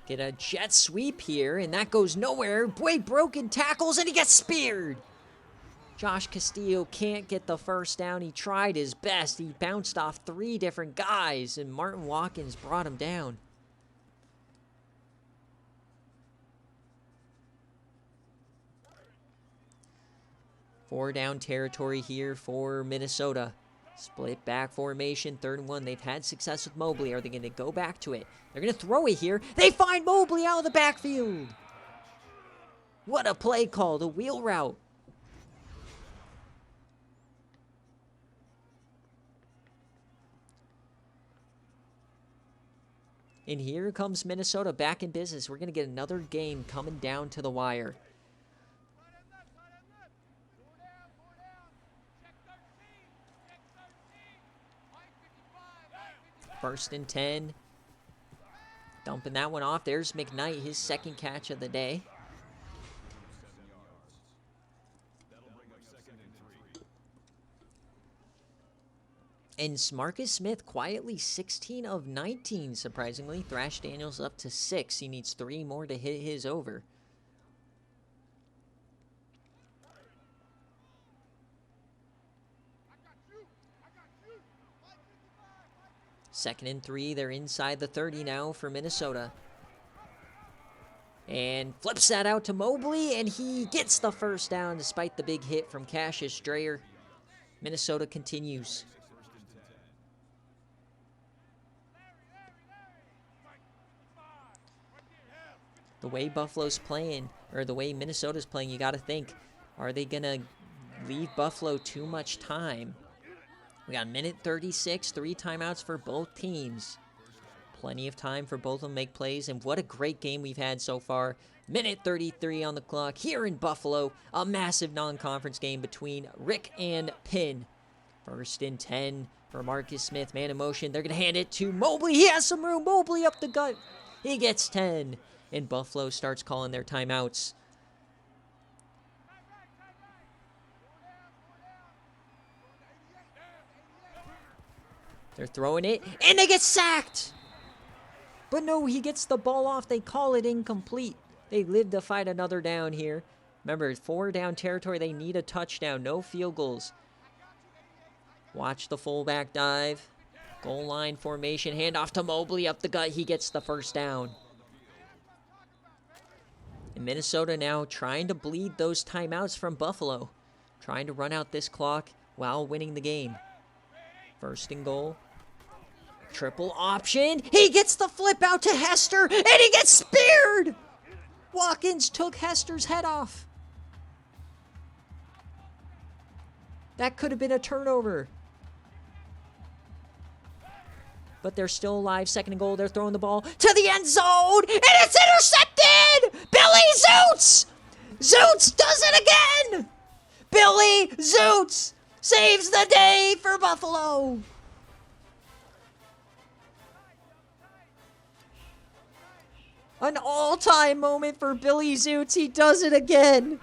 Get a jet sweep here, and that goes nowhere. Boy, broken tackles, and he gets speared. Josh Castillo can't get the first down. He tried his best. He bounced off 3 different guys, and Martin Watkins brought him down. Four down territory here for Minnesota. Split back formation, 3rd and 1. They've had success with Mobley. Are they going to go back to it? They're going to throw it here. They find Mobley out of the backfield. What a play call, the wheel route. And here comes Minnesota back in business. We're going to get another game coming down to the wire. First and 10. Dumping that one off. There's McKnight, his 2nd catch of the day. And Marcus Smith quietly 16 of 19, surprisingly. Thrash Daniels up to 6. He needs 3 more to hit his over. Second and 3. They're inside the 30 now for Minnesota. And flips that out to Mobley, and he gets the first down despite the big hit from Cassius Dreyer. Minnesota continues. The way Buffalo's playing, or the way Minnesota's playing, you got to think, are they going to leave Buffalo too much time? We got a minute 36, 3 timeouts for both teams. Plenty of time for both of them to make plays, and what a great game we've had so far. Minute 33 on the clock here in Buffalo. A massive non-conference game between Rick and Penn. First and 10 for Marcus Smith. Man in motion. They're going to hand it to Mobley. He has some room. Mobley up the gut. He gets 10. And Buffalo starts calling their timeouts. They're throwing it, and they get sacked! But no, he gets the ball off. They call it incomplete. They live to fight another down here. Remember, 4 down territory. They need a touchdown. No field goals. Watch the fullback dive. Goal line formation. Handoff to Mobley up the gut. He gets the first down. And Minnesota now trying to bleed those timeouts from Buffalo. Trying to run out this clock while winning the game. First and goal. Triple option. He gets the flip out to Hester, and he gets speared! Watkins took Hester's head off. That could have been a turnover. But they're still alive. 2nd and goal. They're throwing the ball to the end zone. And it's intercepted! Billy Zoots! Zoots does it again! Billy Zoots saves the day for Buffalo. An all-time moment for Billy Zoots. He does it again.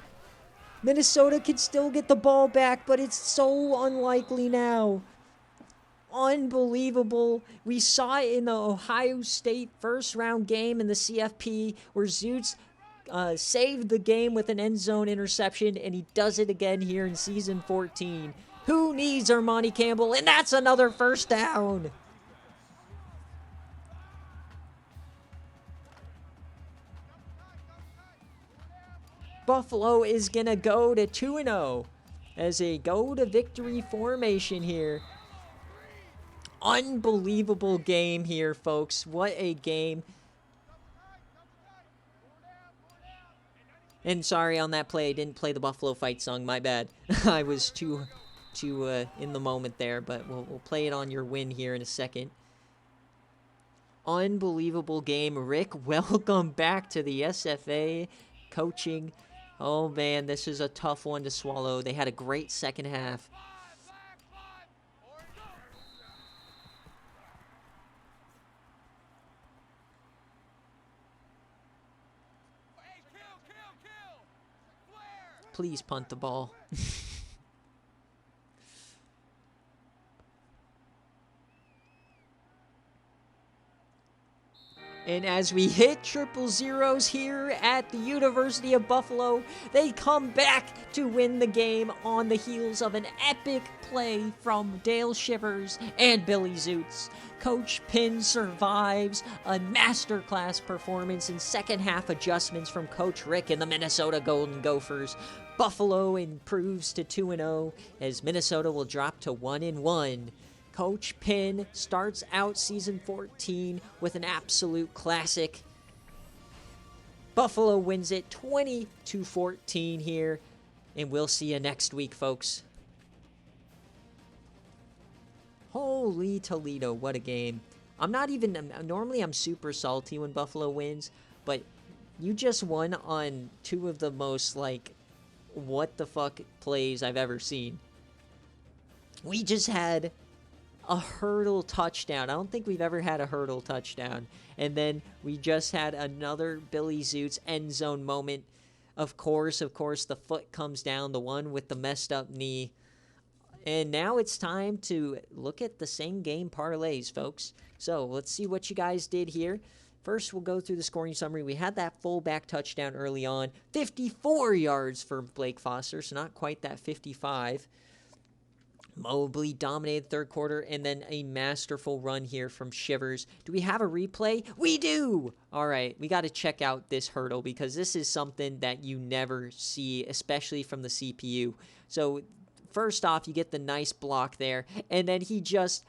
Minnesota can still get the ball back, but it's so unlikely now. Unbelievable. We saw it in the Ohio State first-round game in the CFP where Zoots saved the game with an end zone interception, and he does it again here in Season 14. Who needs Armani Campbell? And that's another first down. Buffalo is going to go to 2-0 as they go to victory formation here. Unbelievable game here, folks. What a game. And sorry on that play, I didn't play the Buffalo fight song. My bad. I was too in the moment there, but we'll play it on your win here in a second. Unbelievable game. Rick, welcome back to the SFA coaching. Oh, man, this is a tough one to swallow. They had a great second half. Please punt the ball. And as we hit triple zeros here at the University of Buffalo, they come back to win the game on the heels of an epic play from Dale Shivers and Billy Zoots. Coach Pin survives a masterclass performance and second half adjustments from Coach Rick and the Minnesota Golden Gophers. Buffalo improves to 2-0 as Minnesota will drop to 1-1. Coach Pin starts out season 14 with an absolute classic. Buffalo wins it 20-14 here, and we'll see you next week, folks. Holy Toledo, what a game. Normally I'm super salty when Buffalo wins, but you just won on two of the most, what the fuck plays I've ever seen. We just had a hurdle touchdown. I don't think we've ever had a hurdle touchdown. And then we just had another Billy Zoots end zone moment. Of course, the foot comes down, the one with the messed up knee. And now it's time to look at the same game parlays, folks. So let's see what you guys did here. First, we'll go through the scoring summary. We had that fullback touchdown early on. 54 yards for Blake Foster, so not quite that 55. Mobley dominated third quarter, and then a masterful run here from Shivers. Do we have a replay? We do! All right, we got to check out this hurdle because this is something that you never see, especially from the CPU. So first off, you get the nice block there, and then he just...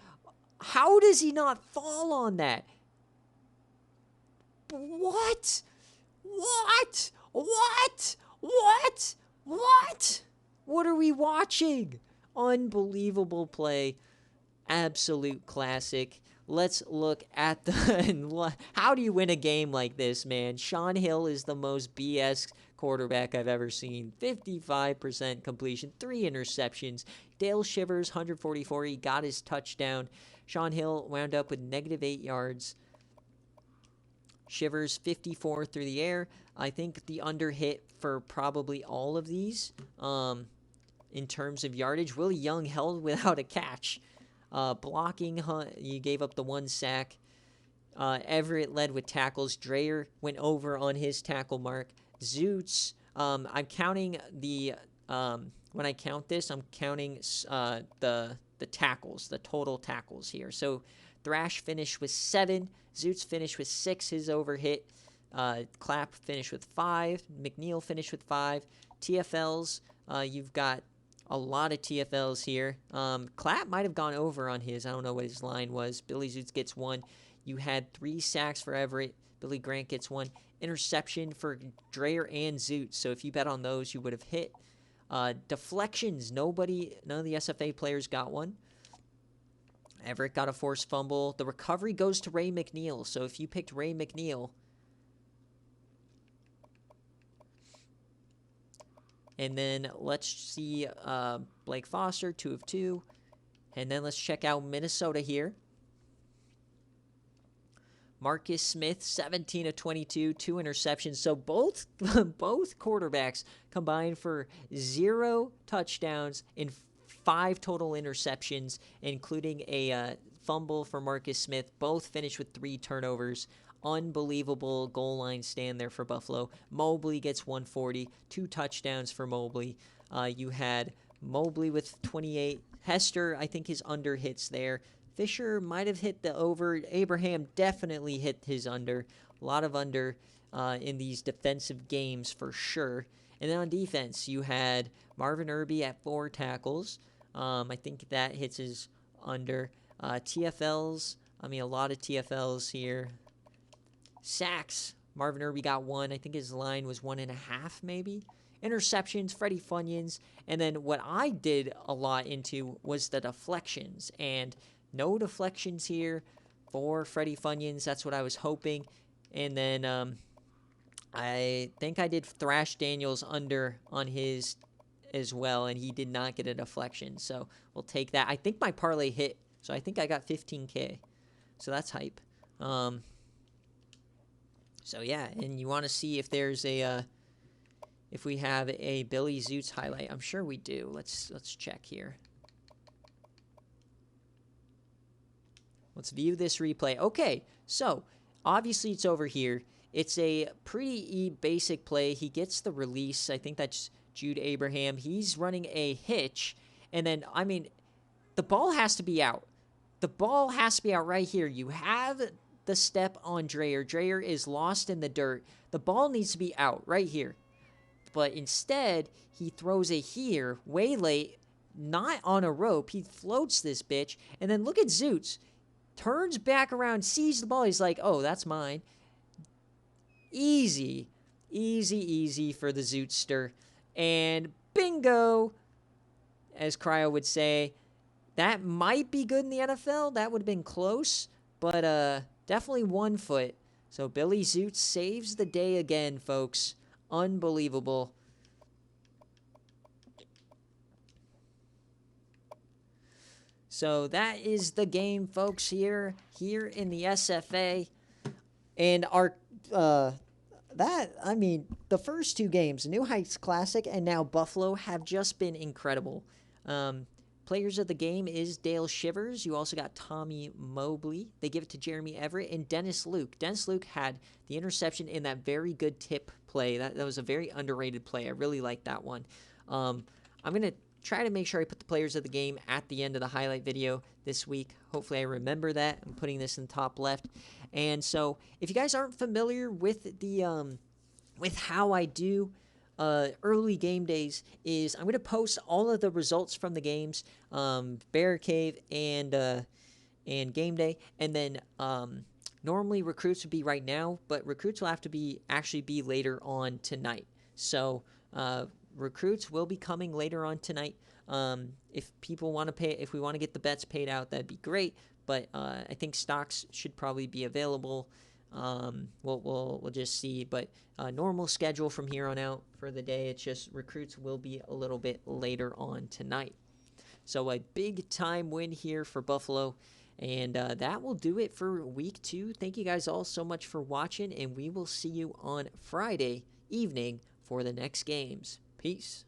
How does he not fall on that? What? What? What? What? What? What are we watching? Unbelievable play. Absolute classic. Let's look at the... How do you win a game like this, man? Sean Hill is the most BS quarterback I've ever seen. 55% completion, 3 interceptions. Dale Shivers, 144. He got his touchdown. Sean Hill wound up with -8 yards. Shivers, 54 through the air. I think the under hit for probably all of these. In terms of yardage, Willie Young held without a catch. Blocking, you gave up the 1 sack. Everett led with tackles. Dreyer went over on his tackle mark. Zoots, I'm counting the... when I count this, I'm counting the tackles, the total tackles here. So Thrash finished with 7. Zoots finished with 6, his overhit. Clapp finished with 5. McNeil finished with 5. TFLs, you've got a lot of TFLs here. Clapp might have gone over on his. I don't know what his line was. Billy Zoots gets 1. You had 3 sacks for Everett. Billy Grant gets 1. Interception for Dreyer and Zoots. So if you bet on those, you would have hit. Deflections, none of the SFA players got one. Everett got a forced fumble. The recovery goes to Ray McNeil. So if you picked Ray McNeil, and then let's see Blake Foster, 2 of 2. And then let's check out Minnesota here. Marcus Smith, 17 of 22, 2 interceptions. So both quarterbacks combined for 0 touchdowns and 5 total interceptions, including a fumble for Marcus Smith. Both finished with 3 turnovers. Unbelievable goal line stand there for Buffalo. Mobley gets 140, 2 touchdowns for Mobley. You had Mobley with 28. Hester, I think his under hits there. Fisher might have hit the over. Abraham definitely hit his under. A lot of under in these defensive games for sure. And then on defense, you had Marvin Irby at 4 tackles. I think that hits his under. TFLs, a lot of TFLs here. Sacks, Marvin Irby got 1. I think his line was 1.5 maybe. Interceptions, Freddie Funyuns. And then what I did a lot into was the deflections. And no deflections here for Freddie Funyuns. That's what I was hoping. And then I think I did Thrash Daniels under on his as well, and he did not get a deflection. So we'll take that. I think my parlay hit, so I think I got 15K. So that's hype. So yeah, and you want to see if there's a if we have a Billy Zoots highlight. I'm sure we do. Let's check here. Let's view this replay. Okay, so obviously it's over here. It's a pretty basic play. He gets the release. I think that's Jude Abraham. He's running a hitch. And then, I mean, the ball has to be out. The ball has to be out right here. You have the step on Dreyer. Dreyer is lost in the dirt. The ball needs to be out right here. But instead, he throws it here way late, not on a rope. He floats this bitch. And then look at Zoots. Turns back around, sees the ball. He's like, oh, that's mine. Easy. Easy, easy for the Zootster. And bingo, as Cryo would say. That might be good in the NFL. That would have been close, but definitely 1 foot. So Billy Zoots saves the day again, folks. Unbelievable. So that is the game, folks, here in the SFA. And our the first 2 games, New Heights Classic and now Buffalo, have just been incredible. Players of the game is Dale Shivers. You also got Tommy Mobley. They give it to Jeremy Everett and Dennis Luke. Dennis Luke had the interception in that very good tip play. That was a very underrated play. I really like that one. I'm going to try to make sure I put the players of the game at the end of the highlight video this week. Hopefully I remember that. I'm putting this in the top left. And so if you guys aren't familiar with the with how I do early game days, is I'm going to post all of the results from the games, BearCave and Game Day, and then normally recruits would be right now, but recruits will have to actually be later on tonight. So recruits will be coming later on tonight. If people want to pay, if we want to get the bets paid out, that'd be great. But I think stocks should probably be available. We'll just see, but normal schedule from here on out for the day. It's just recruits will be a little bit later on tonight. So a big time win here for Buffalo, and that will do it for week 2. Thank you guys all so much for watching, and we will see you on Friday evening for the next games. Peace.